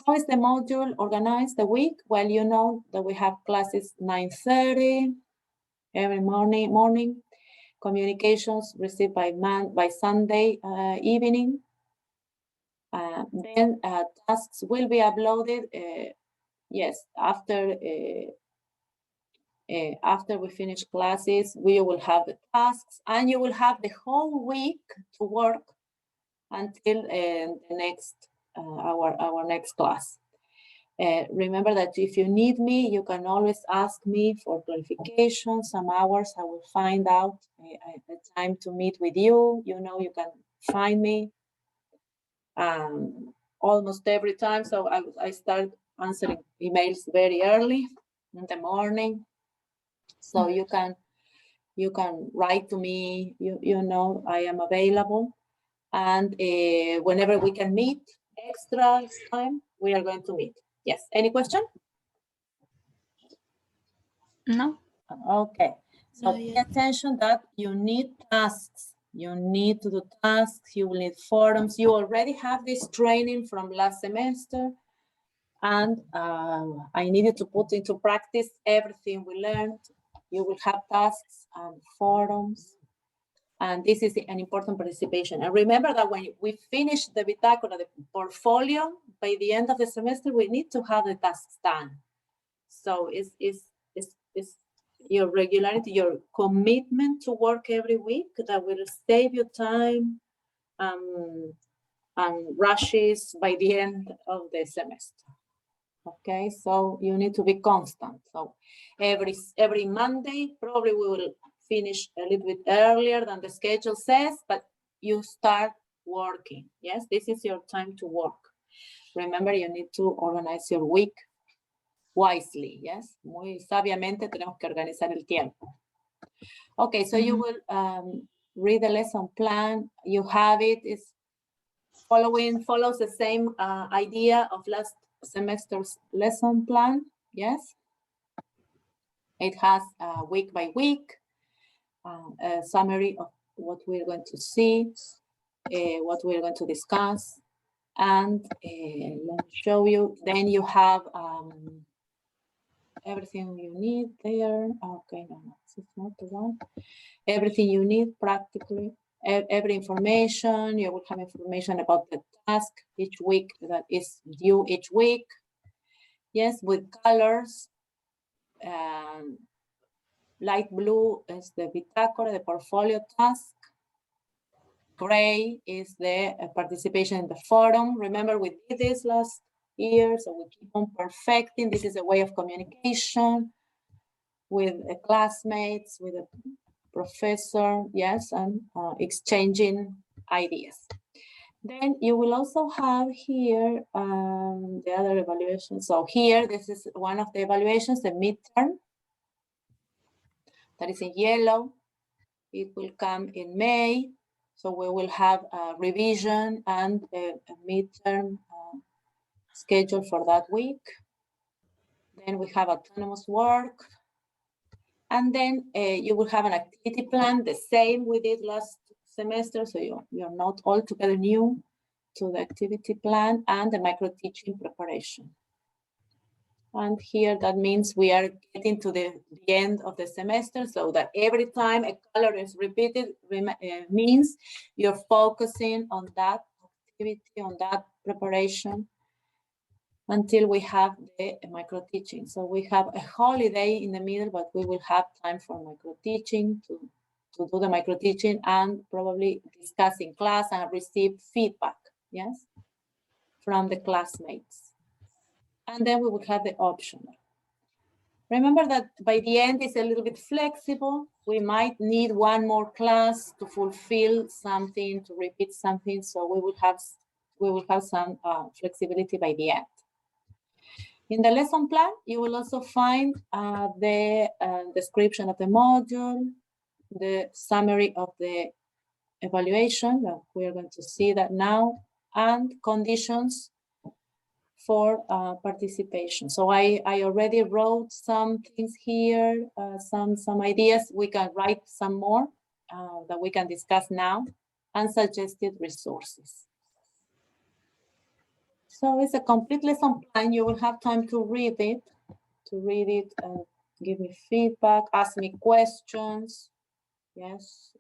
How is the module organized the week? Well, you know that we have classes 9:30 every morning. Communications received by Sunday evening. Then tasks will be uploaded, yes, after we finish classes. We will have the tasks, and you will have the whole week to work until the next our next class. Remember that if you need me, you can always ask me for clarification. Some hours I will find out the time to meet with you. You know, you can find me almost every time. So I start answering emails very early in the morning. So you can write to me. You know I am available, and whenever we can meet extra time, we are going to meet. Yes. Any question? No. Okay. So No, pay yeah. attention that you need tasks. You need to do tasks. You will need forums. You already have this training from last semester. And I needed to put into practice everything we learned. You will have tasks and forums. And this is an important participation. And remember that when we finish the Bitácora, the portfolio, by the end of the semester, we need to have the tasks done. So it's your regularity, your commitment to work every week that will save you time and rushes by the end of the semester. Okay, so you need to be constant. So every Monday, probably we will finish a little bit earlier than the schedule says, but you start working. Yes, this is your time to work. Remember, you need to organize your week wisely. Yes, muy sabiamente tenemos que organizar el tiempo. Okay, so you will read the lesson plan. You have it. It's follows the same idea of last semester's lesson plan. Yes, it has week by week a summary of what we're going to see, what we're going to discuss, and let me show you. Then you have everything you need there. Okay, no, this is not the one. Everything you need practically. Every information, you will have information about the task each week that is due each week. Yes, with colors. Light blue is the Bitácora, the portfolio task. Gray is the participation in the forum. Remember, we did this last year, so we keep on perfecting. This is a way of communication with classmates, with a professor, yes, and exchanging ideas. Then you will also have here the other evaluations. So here, this is one of the evaluations, the midterm. That is in yellow. It will come in May. So we will have a revision and a midterm schedule for that week. Then we have autonomous work. And then you will have an activity plan, the same we did last semester. So you're not altogether new to the activity plan and the micro-teaching preparation. And here that means we are getting to the end of the semester, so that every time a color is repeated means you're focusing on that activity, on that preparation until we have the micro-teaching. So we have a holiday in the middle, but we will have time for micro-teaching to do the micro-teaching and probably discuss in class and receive feedback, yes, from the classmates. And then we will have the optional. Remember that by the end it's a little bit flexible. We might need one more class to fulfill something, to repeat something. So we will have some flexibility by the end. In the lesson plan, you will also find the description of the module, the summary of the evaluation. We are going to see that now, and conditions for participation. So I already wrote some things here, some ideas. We can write some more that we can discuss now, and suggested resources. So it's a complete lesson plan. You will have time to read it and give me feedback, ask me questions. Yes.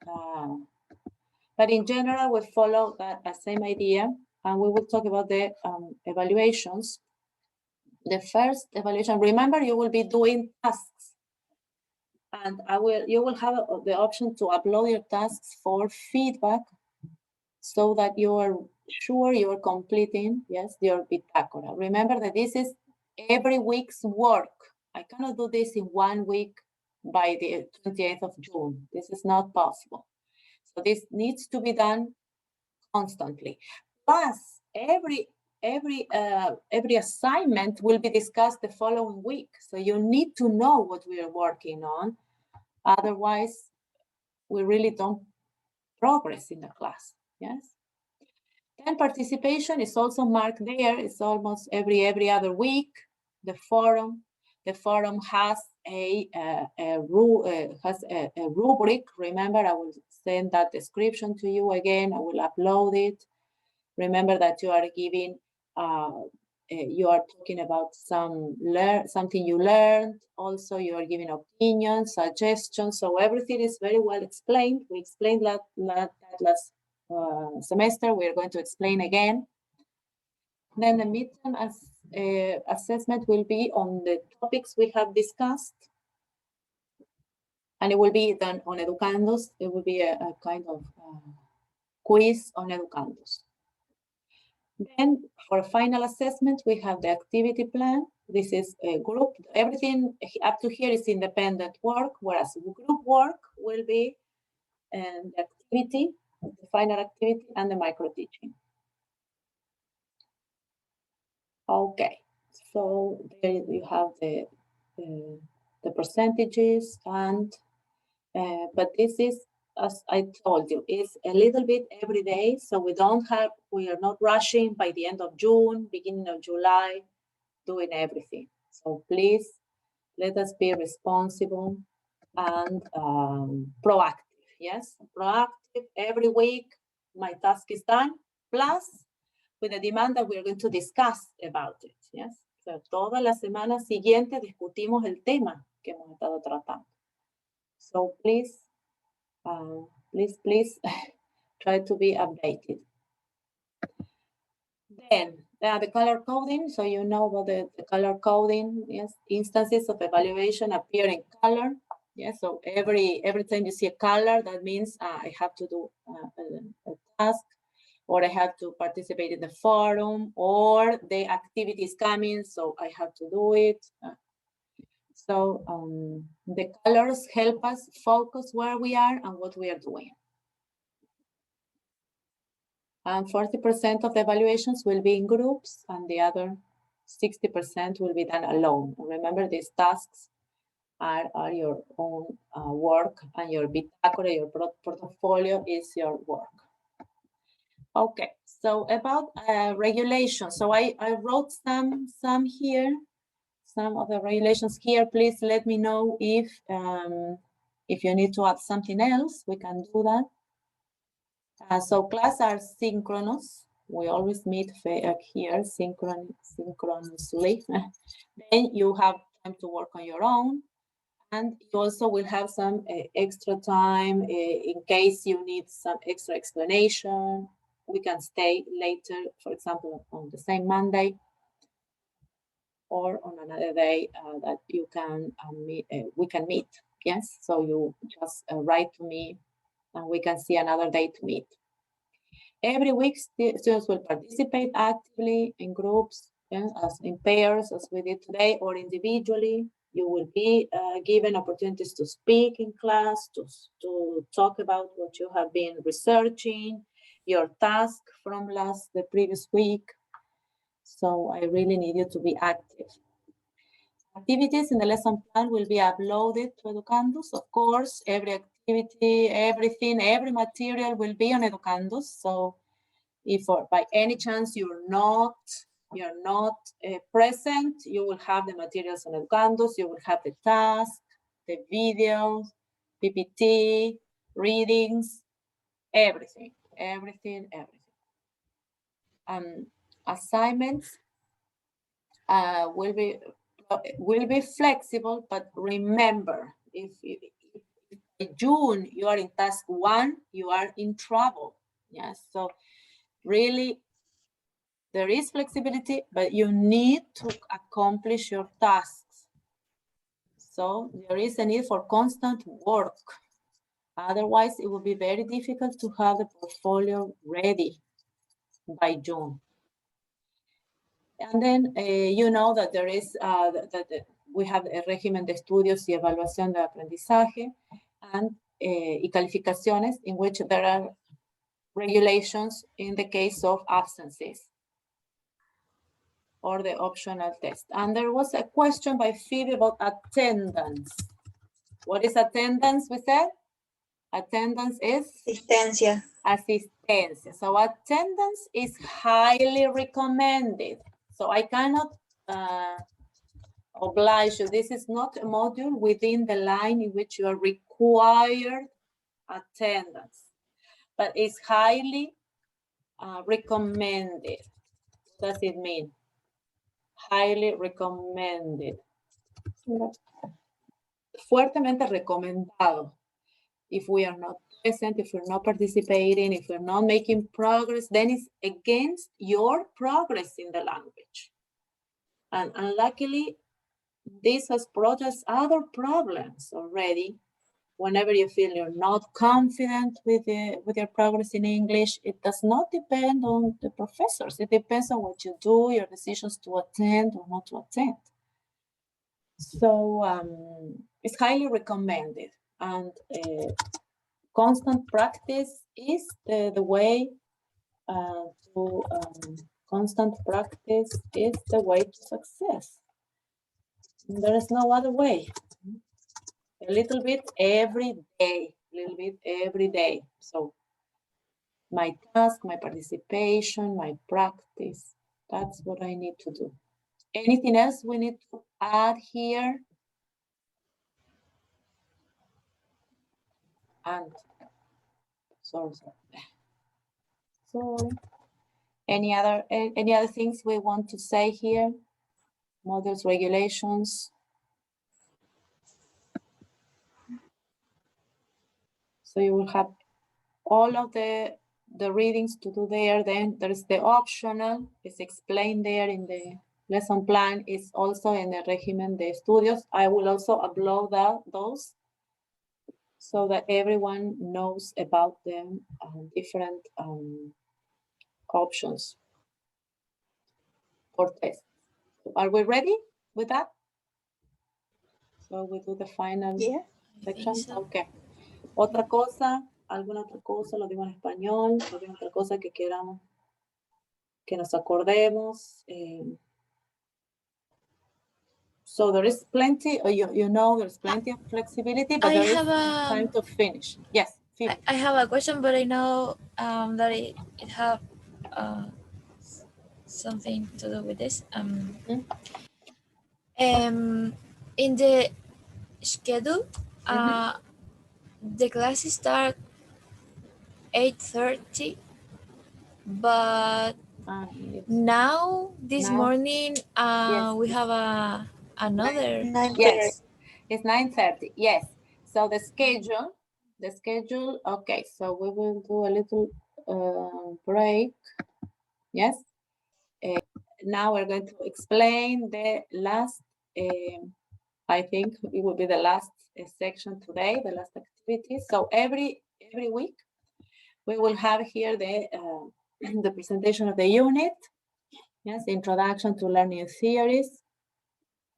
But in general, we follow that same idea, and we will talk about the evaluations. The first evaluation, remember, you will be doing tasks, and you will have the option to upload your tasks for feedback so that you are sure you are completing, yes, your Bitacora. Remember that this is every week's work. I cannot do this in 1 week by the 28th of June. This is not possible. So this needs to be done constantly. Plus, every assignment will be discussed the following week. So you need to know what we are working on. Otherwise, we really don't progress in the class, yes? Then participation is also marked there. It's almost every other week. The forum has a rubric. Remember, I will send that description to you again. I will upload it. Remember that you are giving, you are talking about something you learned. Also, you are giving opinions, suggestions. So everything is very well explained. We explained that last semester. We are going to explain again. Then the midterm assessment will be on the topics we have discussed. And it will be done on Educandos. It will be a kind of quiz on Educandos. Then for final assessment, we have the activity plan. This is a group. Everything up to here is independent work, whereas group work will be the activity, the final activity, and the micro-teaching. Okay, so there you have the percentages, and but this is, as I told you, it's a little bit every day. So we are not rushing by the end of June, beginning of July, doing everything. So please let us be responsible and proactive. Yes, proactive every week. My task is done. Plus, with the demand that we are going to discuss about it. Yes, so toda la semana siguiente discutimos el tema que hemos estado tratando. So please, please try to be updated. Then the color coding. So you know about the color coding. Yes, instances of evaluation appear in color. Yes, so every time you see a color, that means I have to do a task, or I have to participate in the forum, or the activity is coming, so I have to do it. So the colors help us focus where we are and what we are doing. And 40% of the evaluations will be in groups, and the other 60% will be done alone. Remember, these tasks are your own work, and your Bitacora, your portfolio is your work. Okay, so about regulations. So I wrote some here, some of the regulations here. Please let me know if you need to add something else. We can do that. So class are synchronous. We always meet here synchronously. Then you have time to work on your own. And you also will have some extra time in case you need some extra explanation. We can stay later, for example, on the same Monday or on another day that you can meet, we can meet. Yes, so you just write to me and we can see another day to meet. Every week, students will participate actively in groups, as in pairs, as we did today, or individually. You will be given opportunities to speak in class, to talk about what you have been researching, your task from the previous week. So I really need you to be active. Activities in the lesson plan will be uploaded to Educandus. Of course, every activity, everything, every material will be on Educandus. So if by any chance you're not present, you will have the materials on Educandus, you will have the task, the videos, PPT, readings, everything. Assignments will be flexible, but remember, if in June you are in task 1, you are in trouble. Yes, so really, there is flexibility, but you need to accomplish your tasks. So there is a need for constant work. Otherwise, it will be very difficult to have the portfolio ready by June. And then you know that there is, we have el régimen de estudios y evaluación de aprendizaje y calificaciones, in which there are regulations in the case of absences or the optional test. And there was a question by Phoebe about attendance. What is attendance, we said? Attendance is? Asistencia. Asistencia. So attendance is highly recommended. So I cannot oblige you. This is not a module within the line in which you are required attendance, but it's highly recommended. What does it mean? Highly recommended. Fuertemente recomendado. If we are not present, if we're not participating, if we're not making progress, then it's against your progress in the language. And unluckily, this has brought us other problems already. Whenever you feel you're not confident with your progress in English, it does not depend on the professors. It depends on what you do, your decisions to attend or not to attend. So it's highly recommended, and constant practice is the way constant practice is the way to success. There is no other way. A little bit every day, So my task, my participation, my practice, that's what I need to do. Anything else we need to add here? And sorry. Any other things we want to say here? Models, regulations. So you will have all of the readings to do there. Then there's the optional, it's explained there in the lesson plan, is also in the régimen de estudios. I will also upload those so that everyone knows about them, different options for tests. Are we ready with that? So we do the final section. Okay. Otra cosa, alguna otra cosa, lo digo en español, alguna otra cosa que queramos, que nos acordemos. So there is plenty, you know, there's plenty of flexibility, but there is time to finish. Yes, I have a question, but I know that it have something to do with this. In the schedule, the classes start 8:30, but now this Now? morning Yes. we have another. 9:30. Yes, it's 9:30. Yes. So the schedule. Okay. So we will do a little break. Yes. Now we're going to explain the last. I think it will be the last section today, the last activity. So every week we will have here the the presentation of the unit. Yes, introduction to learning theories.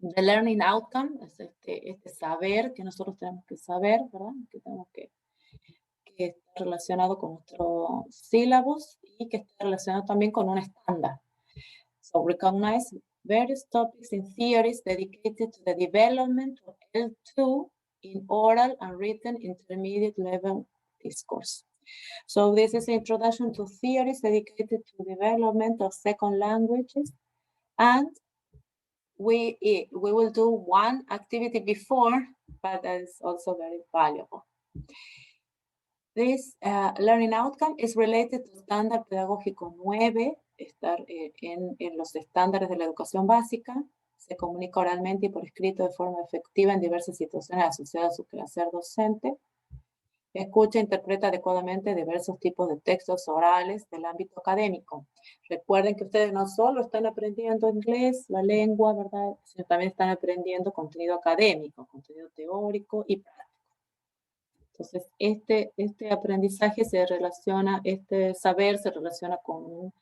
The learning outcome es este saber que nosotros tenemos que saber, ¿verdad? Que tenemos que estar relacionado con nuestro sílabus y que esté relacionado también con un estándar. So recognize various topics and theories dedicated to the development of L2 in oral and written intermediate level discourse. So this is introduction to theories dedicated to development of second languages, and we will do one activity before, but that is also very valuable. This learning outcome is related to estándar pedagógico 9, estar en los estándares de la educación básica, se comunica oralmente y por escrito de forma efectiva en diversas situaciones asociadas a su quehacer docente, escucha e interpreta adecuadamente diversos tipos de textos orales del ámbito académico. Recuerden que ustedes no solo están aprendiendo inglés, la lengua, ¿verdad? Sino también están aprendiendo contenido académico, contenido teórico y práctico. Entonces, este aprendizaje se relaciona, este saber se relaciona con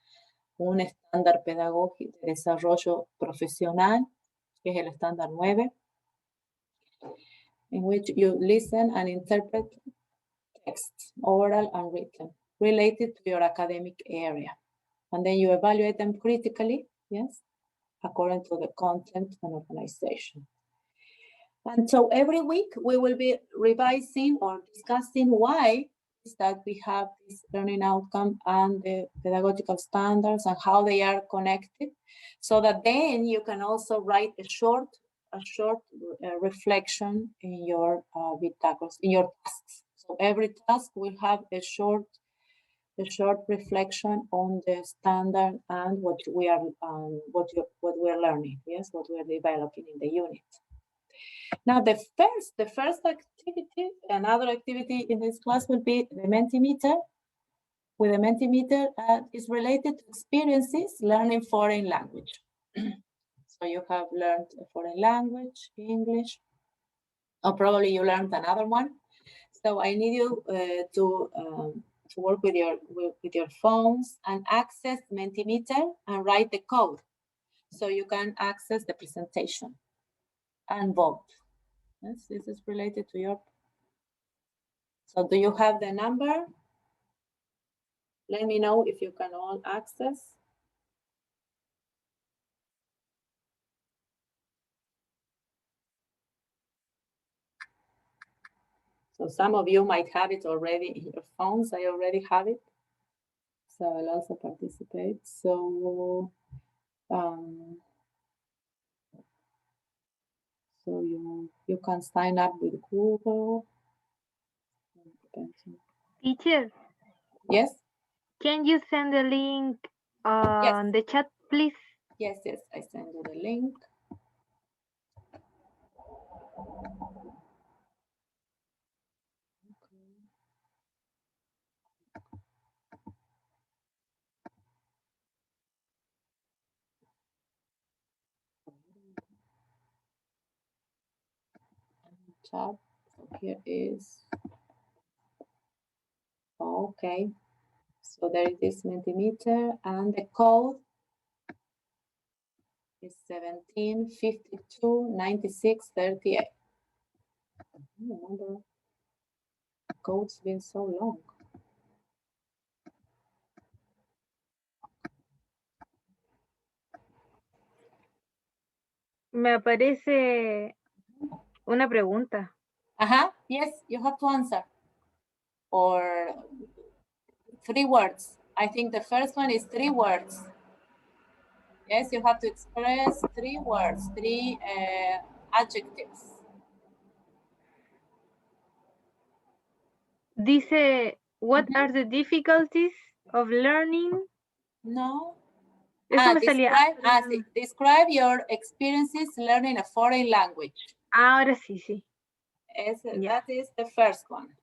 un estándar pedagógico de desarrollo profesional, que es el estándar 9, in which you listen and interpret texts, oral and written, related to your academic area. And then you evaluate them critically, yes, according to the content and organization. And so every week we will be revising or discussing why is that we have this learning outcome and the pedagogical standards and how they are connected, so that then you can also write a short reflection in your vitacles, in your tasks. So every task will have a short reflection on the standard and what we are learning, yes, what we are developing in the unit. Now, the first activity, another activity in this class will be the Mentimeter. With the Mentimeter is related to experiences learning foreign language. So you have learned a foreign language, English, or probably you learned another one. So I need you to work with your phones and access Mentimeter and write the code, so you can access the presentation and vote. Yes, this is related to your. So do you have the number? Let me know if you can all access. So some of you might have it already in your phones. I already have it. So I'll also participate. So, so you can sign up with Google. Teacher, Yes? can you send the link on the chat, please? Yes, I send you the link. Chat. So here is. Okay. So there is this Mentimeter and the code is 17529638. I don't remember the code's been so long. Me aparece una pregunta. Yes, you have to answer. or 3 words. I think the first one is 3 words. Yes, you have to express 3 words, 3 adjectives. Dice, what are the difficulties of learning? No. Eso me salía. Sí. Describe your experiences learning a foreign language. Ahora sí, sí. That is the first one.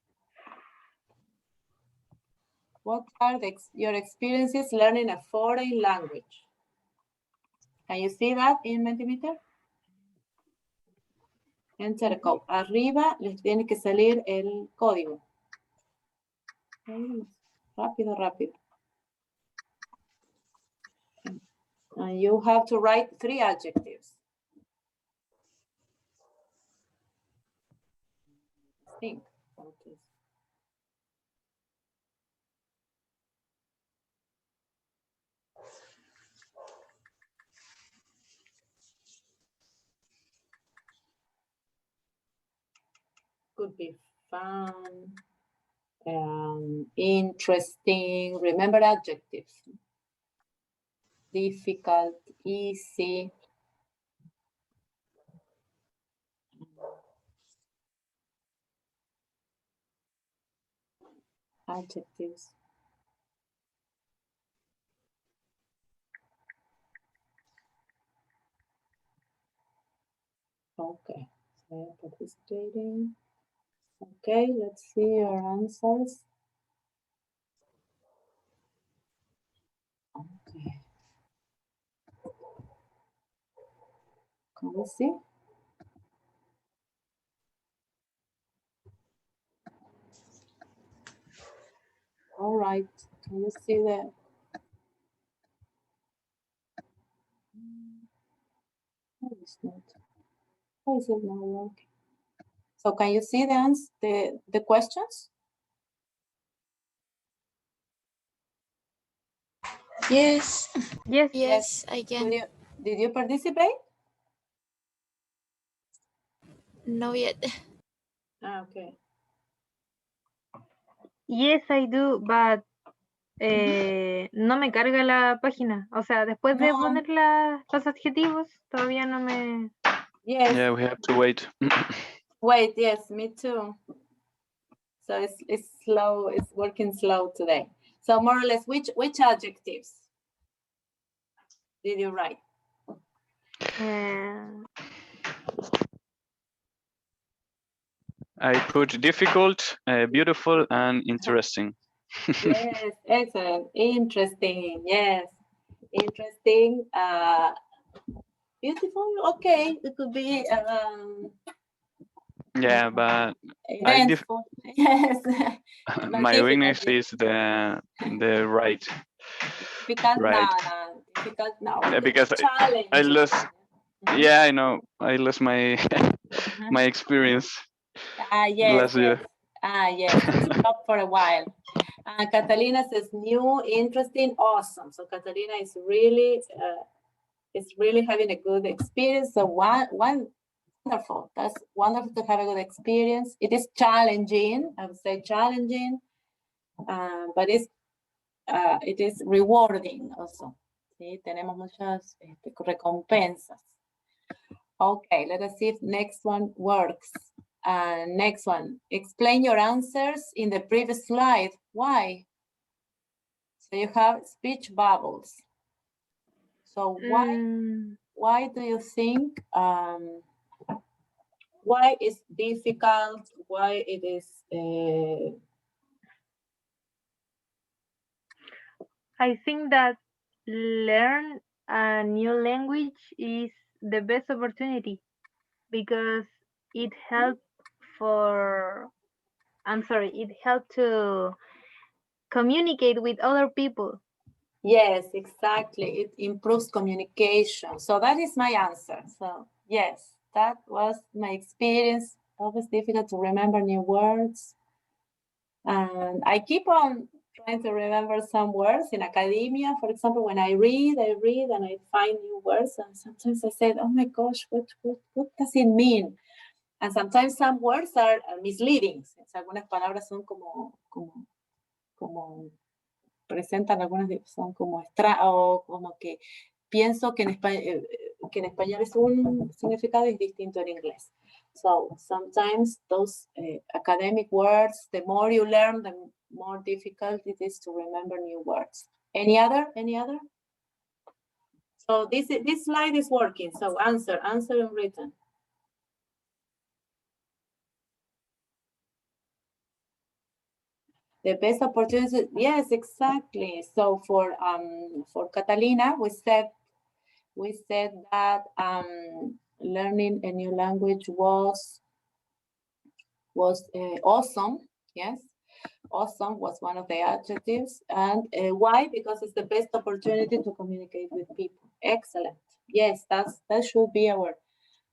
What are your experiences learning a foreign language? Can you see that in Mentimeter? Enter code. Arriba les tiene que salir el código. Rápido, rápido. And you have to write 3 adjectives. Think. Okay. Could be fun, interesting. Remember adjectives. Difficult, easy. Adjectives. Okay, so participating. Okay, let's see your answers. Okay. Can we see? All right, can you see the? It's not. Why is it not working? So can you see the questions? Yes. Yes. Yes, I can. Did you participate? No yet. Okay. Yes, I do, but no me carga la página. O sea, después de No. poner los adjetivos, todavía no me... Yes. Yeah, we have to wait. Wait, yes, me too. So it's slow, it's working slow today. So more or less, which adjectives did you write? I put difficult, beautiful, and interesting. Yes, excellent. Interesting, yes. Interesting, beautiful, okay. It could be Yeah, but eventful. Yes. my weakness is the right. Difficult, Right. no. Difficult, no. Yeah, because Challenge. I lost. Yeah, I know. I lost my my experience Yes, last year. yes. Stop for a while. Catalina says new, interesting, awesome. So Catalina is really having a good experience. So wonderful. That's wonderful to have a good experience. It is challenging. I would say challenging, but it is rewarding also. ¿Sí? Tenemos muchas recompensas. Okay, let us see if next one works. Next one, explain your answers in the previous slide. Why? So you have speech bubbles. So why do you think, why it's difficult, why it is? I think that learn a new language is the best opportunity because it helps it helps to communicate with other people. Yes, exactly. It improves communication. So that is my answer. So yes, that was my experience. Always difficult to remember new words. And I keep on trying to remember some words in academia. For example, when I read and I find new words. And sometimes I said, oh my gosh, what does it mean? And sometimes some words are misleading. Algunas palabras son como presentan algunas, son como o como que pienso que en español es un significado y distinto en inglés. So sometimes those academic words, the more you learn, the more difficult it is to remember new words. Any other? So this slide is working. So answer in written. The best opportunity, yes, exactly. So for Catalina, we said that learning a new language was awesome. Yes, awesome was one of the adjectives. And why? Because it's the best opportunity to communicate with people. Excellent. Yes, that should be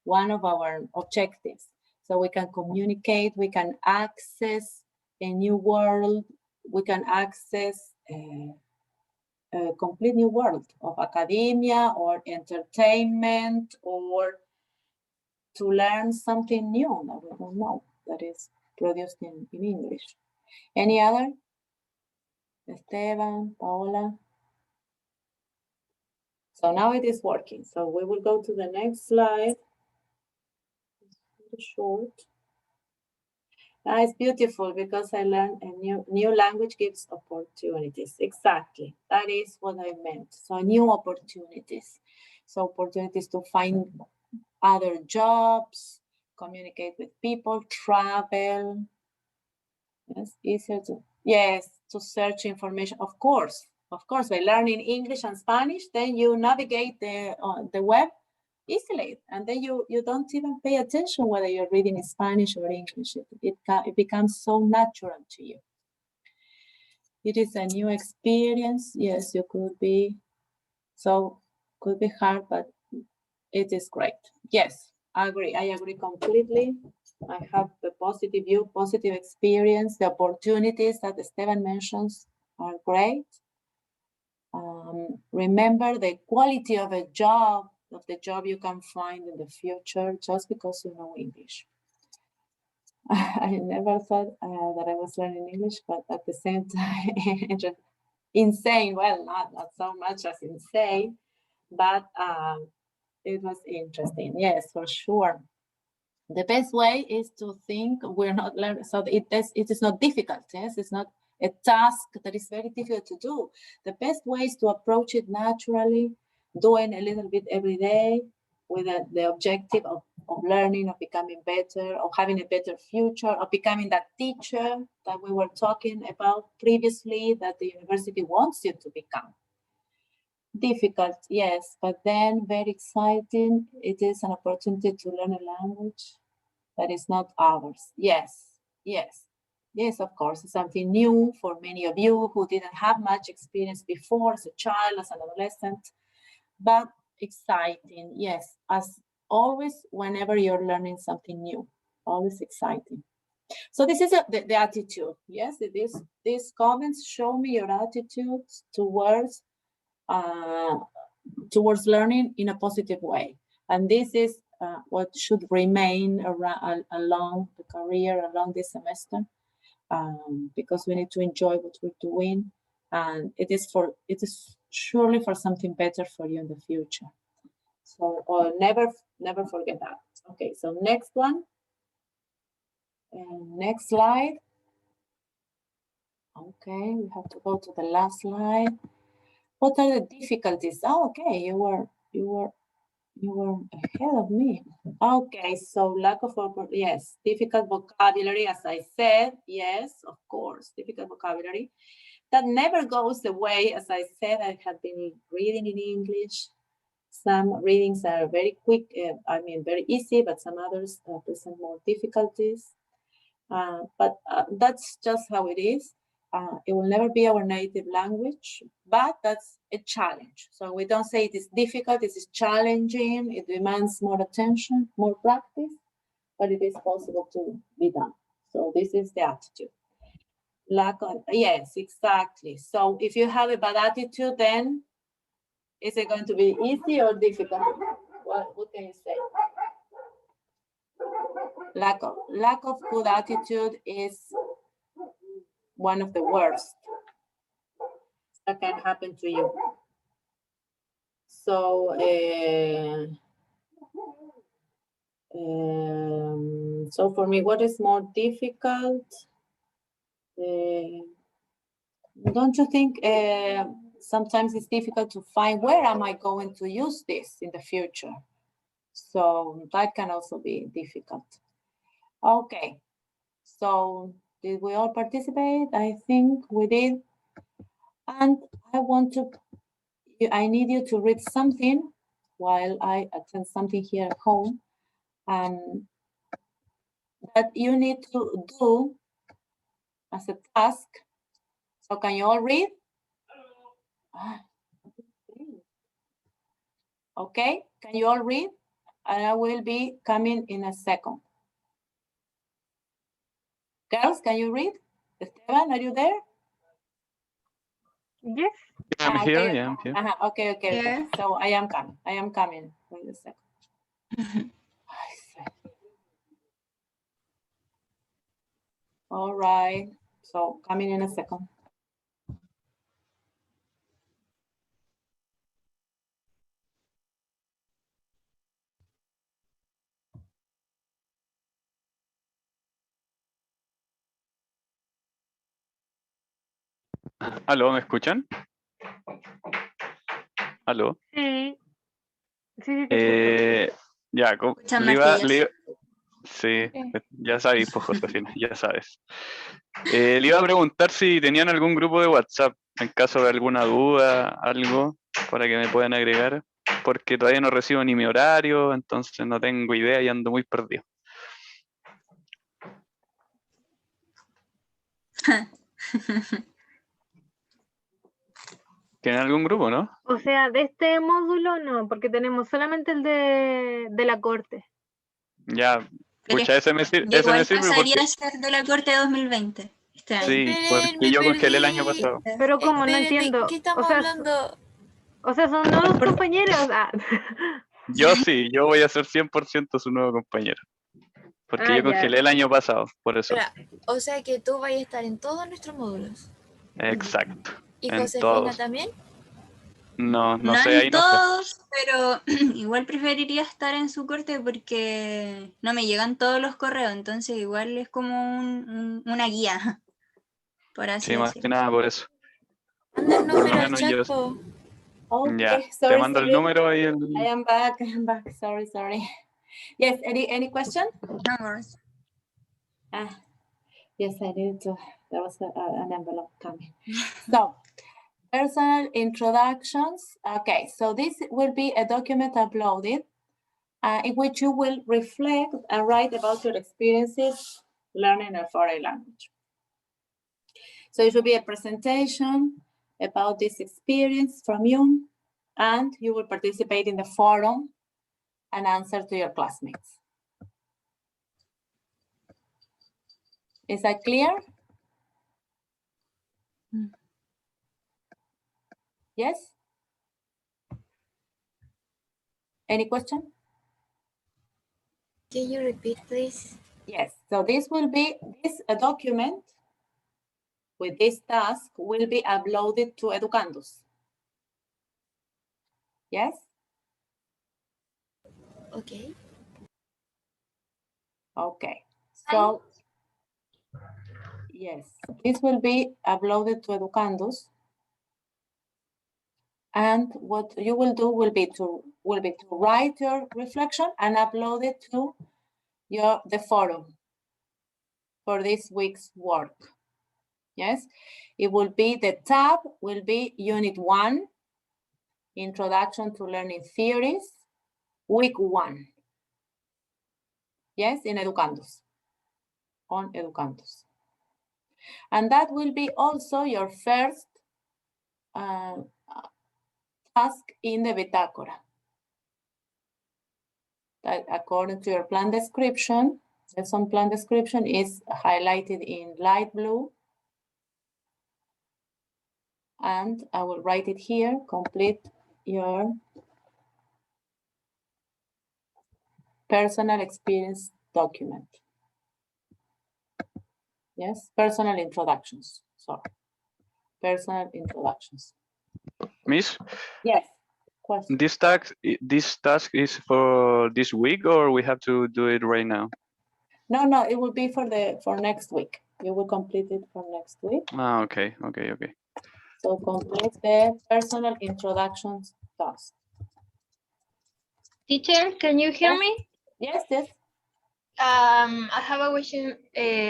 one of our objectives. So we can communicate, we can access a new world, we can access a complete new world of academia or entertainment, or to learn something new that we don't know that is produced in English. Any other? Esteban, Paola? So now it is working. So we will go to the next slide. It's short. It's beautiful because I learned a new language gives opportunities. Exactly. That is what I meant. So new opportunities. So opportunities to find other jobs, communicate with people, travel. Yes, easier to, yes, to search information. Of course, by learning English and Spanish, then you navigate the web easily, and then you don't even pay attention whether you're reading in Spanish or English. It becomes so natural to you. It is a new experience. Yes, you could be, so could be hard, but it is great. Yes, I agree completely. I have the positive view, positive experience. The opportunities that Esteban mentions are great. Remember the quality of the job you can find in the future just because you know English. I never thought that I was learning English, but at the same time, insane. Well, not so much as insane, but it was interesting. Yes, for sure. The best way is to think we're not learning, so it is not difficult. Yes, it's not a task that is very difficult to do. The best way is to approach it naturally, doing a little bit every day with the objective of learning, of becoming better, of having a better future, of becoming that teacher that we were talking about previously, that the university wants you to become. Difficult, yes, but then very exciting. It is an opportunity to learn a language that is not ours. Yes, of course, it's something new for many of you who didn't have much experience before as a child, as an adolescent, but exciting. Yes, as always, whenever you're learning something new, always exciting. So this is the attitude. Yes, these comments show me your attitude towards learning in a positive way. And this is what should remain along the career, along this semester, because we need to enjoy what we're doing. And it is surely for something better for you in the future. So never forget that. Okay, so next one. And next slide. Okay, we have to go to the last slide. What are the difficulties? Oh, okay, you were ahead of me. Okay, so lack of, yes, difficult vocabulary, as I said, yes, of course, difficult vocabulary. That never goes away, as I said, I have been reading in English. Some readings are very quick, very easy, but some others present more difficulties. But that's just how it is. It will never be our native language, but that's a challenge. So we don't say it is difficult, it is challenging, it demands more attention, more practice, but it is possible to be done. So this is the attitude. Yes, exactly. So if you have a bad attitude, then is it going to be easy or difficult? What can you say? Lack of good attitude is one of the worst that can happen to you. So, so for me, what is more difficult? Don't you think sometimes it's difficult to find where am I going to use this in the future? So that can also be difficult. Okay, so did we all participate? I think we did. And I need you to read something while I attend something here at home. That you need to do as a task. So can you all read? Okay, can you all read? And I will be coming in a second. Girls, can you read? Esteban, are you there? Yes. I'm okay. here, yeah, I'm here. Okay. Yeah. So I am coming. Wait a second. All right, so coming in a second. ¿Aló, me escuchan? ¿Aló? Sí. Sí, te Ya, Escuchan le iba, Matías. sí, ya sabéis, pues Josefina, ya sabes. Le iba a preguntar si tenían algún grupo de WhatsApp, en caso de alguna duda, algo, para que me puedan agregar, porque todavía no recibo ni mi horario, entonces no tengo idea y ando muy perdido. ¿Tienen algún grupo, no? O sea, de este módulo no, porque tenemos solamente el de la corte. Ya, Pero pucha, ese me yo sirve igual porque... pasaría a ser de la corte de 2020 este año. Sí, Esperen, porque me yo congelé el año perdí. pasado. Pero ¿cómo? No Esperen, entiendo. ¿de qué estamos O sea, hablando? O sea, son nuevos compañeros. Ah. Yo sí, yo voy a ser 100% su nuevo compañero. Porque yo Ya. congelé el año pasado, por eso. Espera, o sea que tú vas a estar en todos nuestros módulos. Exacto. ¿Y En Josefina todos. también? No No sé, ahí en no sé. todos, pero igual preferiría estar en su corte porque no me llegan todos los correos, entonces igual es como una guía, por así Sí, más que decirlo. nada por eso. Manda el Por lo número al menos chat, yo. po. Okay, Ya, te sorry. mando el número y el... I am back. Sorry. Yes, any question? No worries. Yes, I did. There was an envelope coming. So, personal introductions. Okay, so this will be a document uploaded in which you will reflect and write about your experiences learning a foreign language. So it will be a presentation about this experience from you, and you will participate in the forum and answer to your classmates. Is that clear? Yes? Any question? Can you repeat, please? Yes, so this will be, a document with this task will be uploaded to Educandos. Yes? Okay. Okay, so yes, this will be uploaded to Educandos. And what you will do will be to write your reflection and upload it to the forum for this week's work. Yes, it will be, the tab will be Unit 1, Introduction to Learning Theories, Week 1. Yes, in Educandos, on Educandos. And that will be also your first task in the Bitácora. That according to your plan description, lesson plan description is highlighted in light blue. And I will write it here, complete your personal experience document. Yes, personal introductions. Sorry, personal introductions. Miss, Yes, question. this task is for this week, or we have to do it right now? No, it will be for next week. You will complete it for next week. Ah, okay. So complete the personal introductions task. Teacher, can you hear Yes. me? Yes. I have a question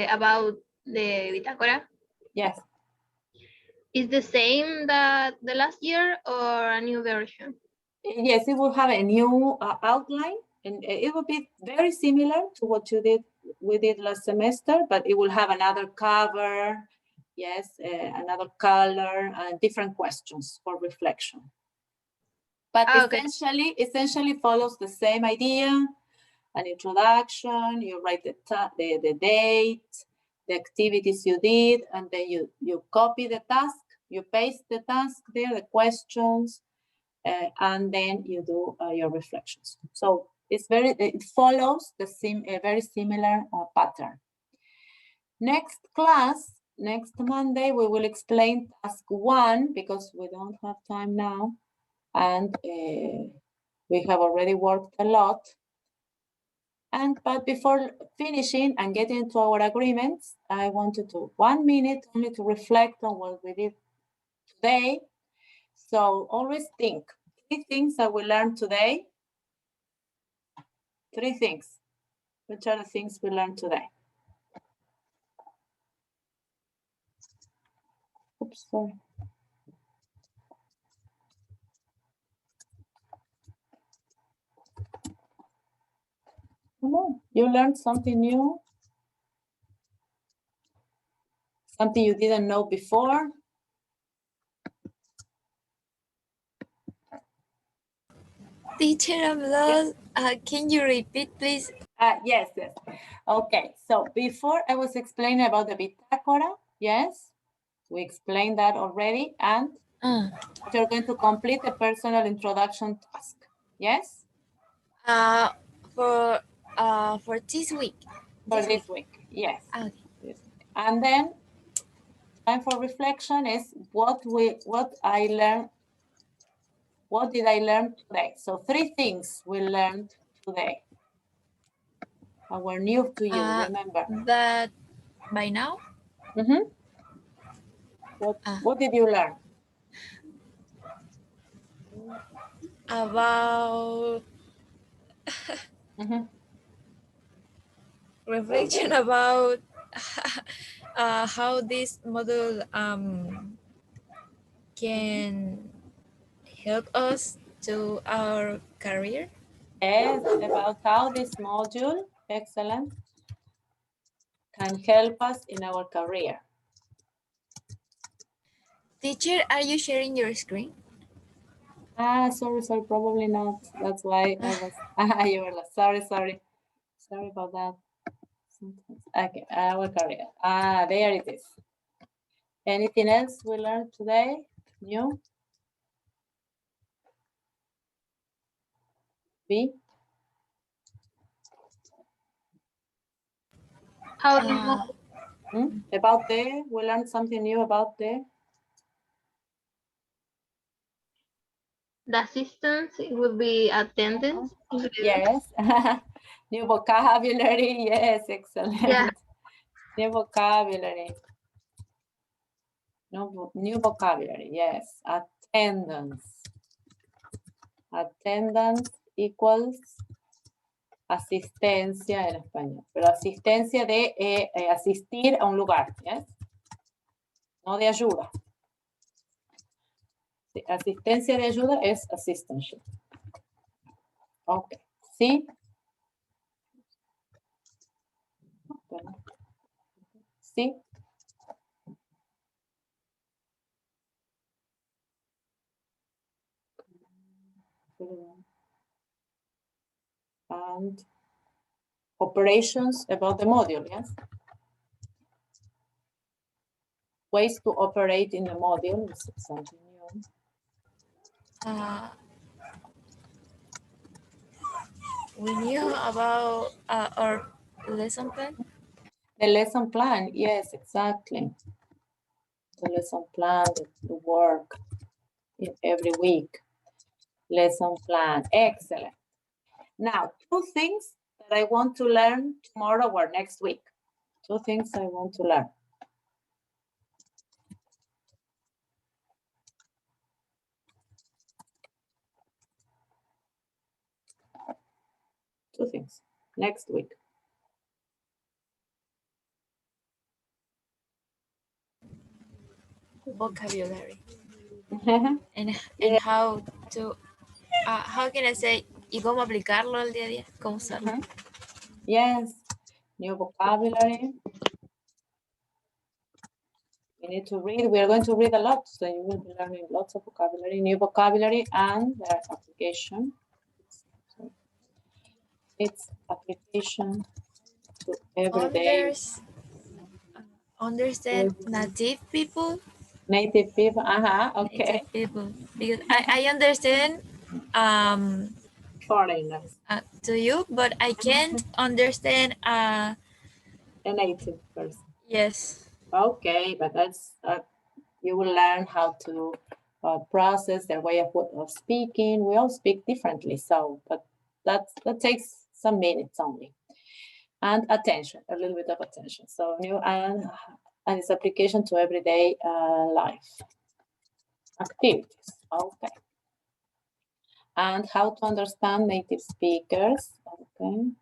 about the bitácora. Yes. Is the same that the last year or a new version? Yes, it will have a new outline, and it will be very similar to what we did last semester, but it will have another cover, yes, another color, different questions for reflection. But Okay. essentially follows the same idea: an introduction, you write the date, the activities you did, and then you copy the task, you paste the task there, the questions, and then you do your reflections. So it follows a very similar pattern. Next class, next Monday, we will explain task 1 because we don't have time now, and we have already worked a lot. But before finishing and getting to our agreements, I wanted to 1 minute only to reflect on what we did today. So always think 3 things that we learned today. 3 things. Which are the things we learned today? Oops, sorry. Come on, you learned something new? Something you didn't know before? Teacher, I'm lost. Can you repeat, please? Yes. Okay, so before I was explaining about the bitácora, yes, we explained that already, and you're going to complete the personal introduction task, yes? For this week. For this week, yes. Okay. Yes. And then time for reflection is what did I learn today? So 3 things we learned today. And were new to you, remember? That by now? What did you learn? About reflection about how this module can help us to our career. Yes, about how this module, excellent, can help us in our career. Teacher, are you sharing your screen? Sorry, probably not. That's why I was, you were like, sorry about that. Okay, our career. There it is. Anything else we learned today? New? B? How do you know? About we learned something new about The assistance would be attendance. Yes. New vocabulary. Yes, excellent. Yeah. New vocabulary. New vocabulary. Yes. Attendance. Attendance equals asistencia en español. Pero asistencia de asistir a un lugar. Yes. No de ayuda. Sí, asistencia de ayuda es assistantship. Ok. Sí. Sí. And operations about the module, yes? Ways to operate in the module is something new. We knew about or lesson plan? The lesson plan, yes, exactly. The lesson plan, the work every week. Lesson plan, excellent. Now, 2 things that I want to learn tomorrow or next week. 2 things I want to learn. Two things next week. Vocabulary. Yeah. And how to, how can I say, y cómo aplicarlo al día a día, cómo usarlo. Yes, new vocabulary. We need to read. We are going to read a lot, so you will be learning lots of vocabulary, new vocabulary, and their application. So its application to everyday. Understand native people. Native people. Okay. Native people, because I understand Foreigners. to you, but I can't understand A native person. yes. Okay, but that's you will learn how to process their way of speaking. We all speak differently, so but that takes some minutes only, and attention, a little bit of attention. So new and its application to everyday life activities. Okay, and how to understand native speakers. Okay.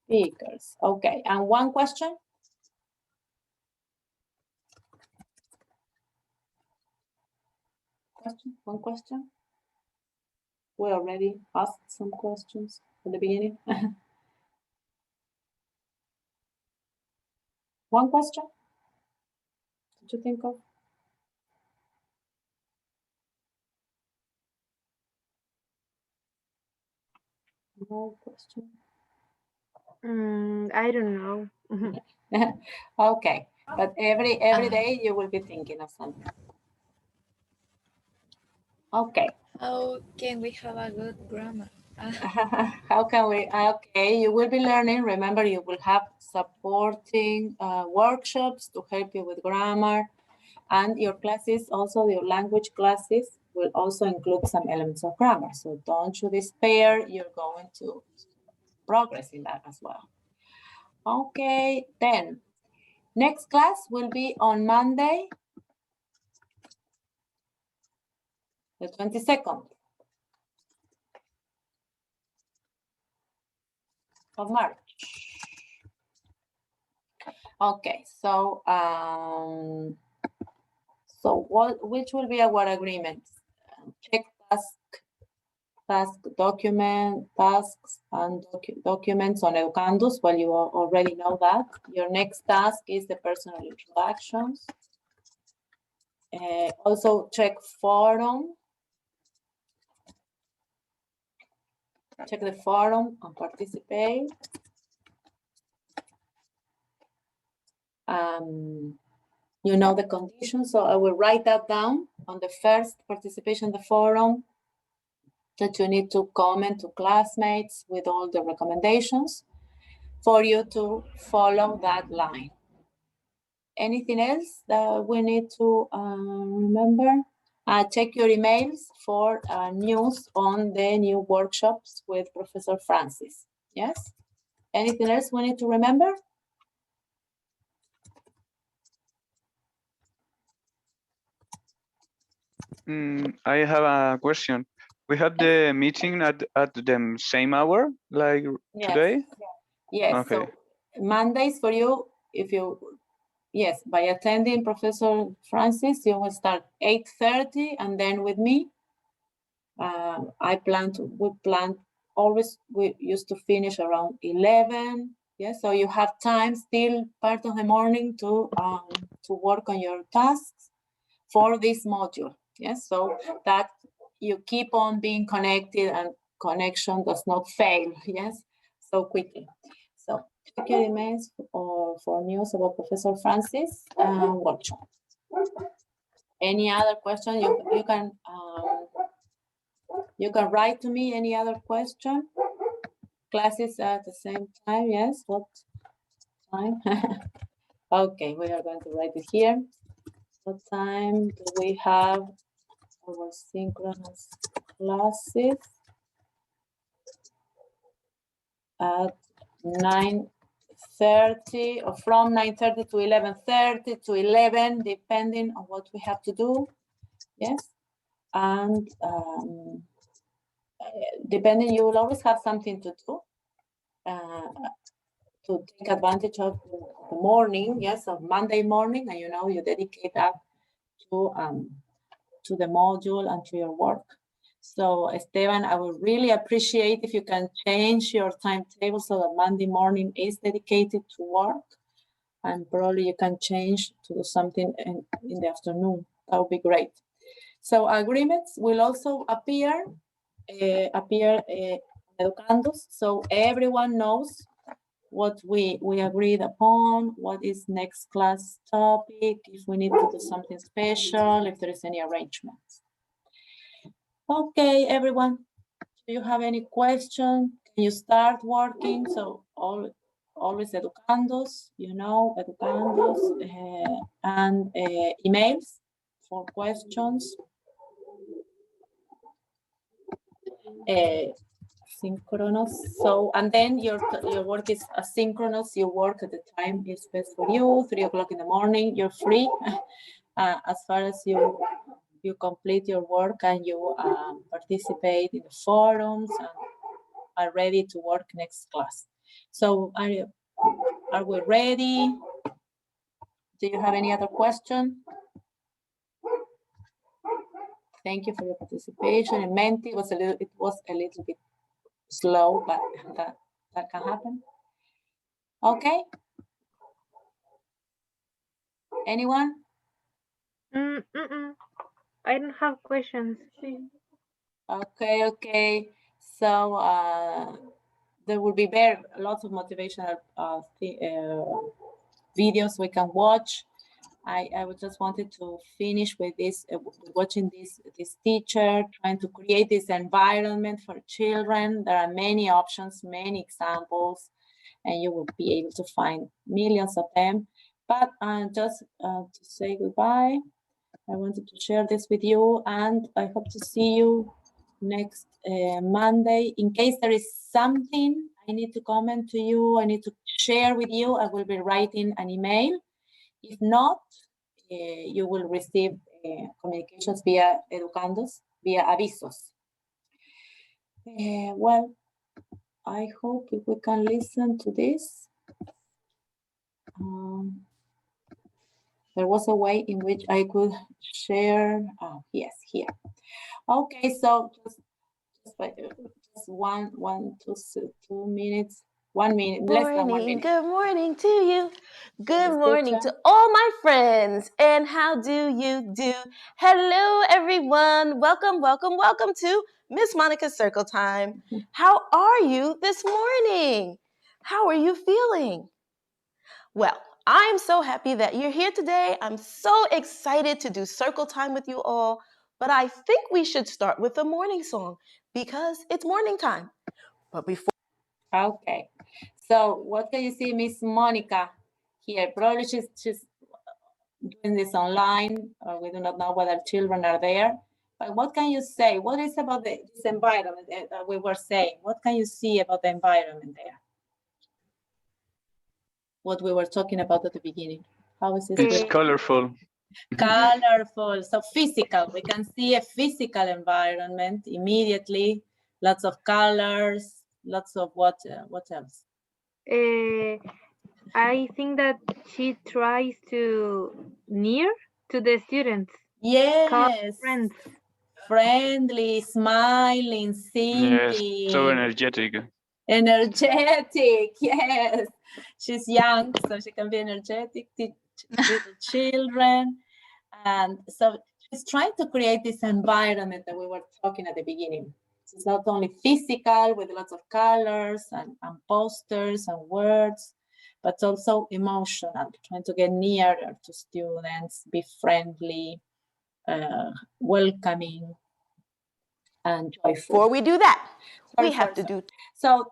Speakers. Okay, and one question. One question. We already asked some questions at the beginning. One question. Did you think of? No question. I don't know. Okay, but every day you will be thinking of something. Okay. How can we have a good grammar? How can we? Okay, you will be learning. Remember, you will have supporting workshops to help you with grammar, and your classes, also your language classes, will also include some elements of grammar. So don't you despair. You're going to progress in that as well. Okay, then next class will be on Monday, the 22nd of March. Okay, so which will be our agreement? Check task document, tasks and documents on Educandus. Well, you already know that. Your next task is the personal introductions. Also check forum. Check the forum and participate. You know the conditions, so I will write that down on the first participation in the forum, that you need to comment to classmates with all the recommendations for you to follow that line. Anything else that we need to remember? Check your emails for news on the new workshops with Professor Francis. Yes? Anything else we need to remember? I have a question. We have the meeting at the same hour, like today? Yes, Okay. so Mondays for you, yes, by attending Professor Francis, you will start 8:30, and then with me, we used to finish around 11. Yes, so you have time still part of the morning to work on your tasks for this module. Yes, so that you keep on being connected and connection does not fail. Yes, so quickly. So check your emails for news about Professor Francis workshop. Any other question? You can You can write to me any other question. Classes at the same time, yes, what time? Okay, we are going to write it here. What time do we have our synchronous classes? At 9:30 or from 9:30 to 11:30 to 11, depending on what we have to do. Yes, and depending, you will always have something to do to take advantage of the morning. Yes, of Monday morning, and you know you dedicate that to the module and to your work. So Esteban, I would really appreciate if you can change your timetable so that Monday morning is dedicated to work, and probably you can change to do something in the afternoon. That would be great. So agreements will also appear educandos, so everyone knows what we agreed upon, what is next class topic, if we need to do something special, if there is any arrangements. Okay, everyone, do you have any question? Can you start working? So always educandos, you know, educandos, and emails for questions. Synchronous. So, and then your work is asynchronous. You work at the time is best for you. 3 o'clock in the morning, you're free. As far as you complete your work and you participate in the forums and are ready to work next class. So are we ready? Do you have any other question? Thank you for your participation. And Menti it was a little bit slow, but that can happen. Okay. Anyone? I don't have questions. Okay. So there will be lots of motivational videos we can watch. I just wanted to finish with this, watching this teacher trying to create this environment for children. There are many options, many examples, and you will be able to find millions of them. But just to say goodbye, I wanted to share this with you, and I hope to see you next Monday. In case there is something I need to comment to you, I need to share with you, I will be writing an email. If not, you will receive communications via educandos, via avisos. Well, I hope if we can listen to this. There was a way in which I could share. Yes, here. Okay, so just 2 minutes. 1 minute, less than 1 minute. Good morning to you. Good Yes, morning teacher. to all my friends. And how do you do? Hello, everyone. Welcome to Miss Monica's Circle Time. How are you this morning? How are you feeling? Well, I'm so happy that you're here today. I'm so excited to do Circle Time with you all. But I think we should start with a morning song because it's morning time. But before Okay, so what can you see Miss Monica here? Probably she's doing this online, or we do not know whether children are there. But what can you say? What is about this environment that we were saying? What can you see about the environment there? What we were talking about at the beginning. How is it? It's colorful. Colorful, so physical. We can see a physical environment immediately. Lots of colors, lots of what else? I think that she tries to near to the students. Yes. Friends. Friendly, smiling, singing. Yes, so energetic. Energetic, yes. She's young, so she can be energetic, teach little children. And so she's trying to create this environment that we were talking at the beginning. It's not only physical with lots of colors and posters and words, but also emotional, trying to get nearer to students, be friendly, welcoming. and joyful. Before we do that, Sorry, we have sorry, to sorry. do. So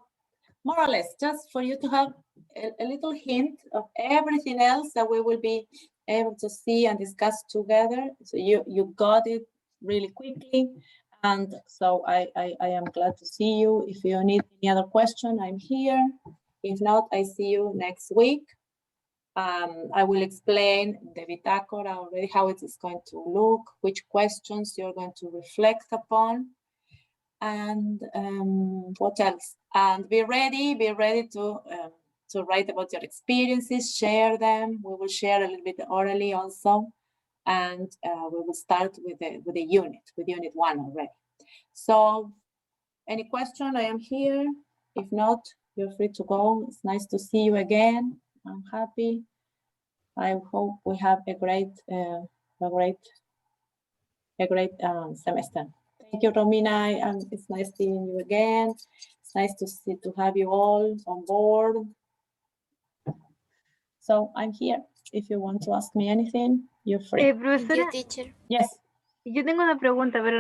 more or less, just for you to have a little hint of everything else that we will be able to see and discuss together. So you got it really quickly. And so I am glad to see you. If you need any other question, I'm here. If not, I see you next week. I will explain the bitácora already, how it is going to look, which questions you're going to reflect upon, and what else? And be ready to write about your experiences, share them. We will share a little bit orally also, and we will start with the unit 1 already. So, any question? I am here. If not, you're free to go. It's nice to see you again. I'm happy. I hope we have a great semester. Thank you, Romina. It's nice seeing you again. It's nice to have you all on board. So I'm here. If you want to ask me anything, you're free. Thank you, Profesora, teacher. Yes. yo tengo una pregunta, pero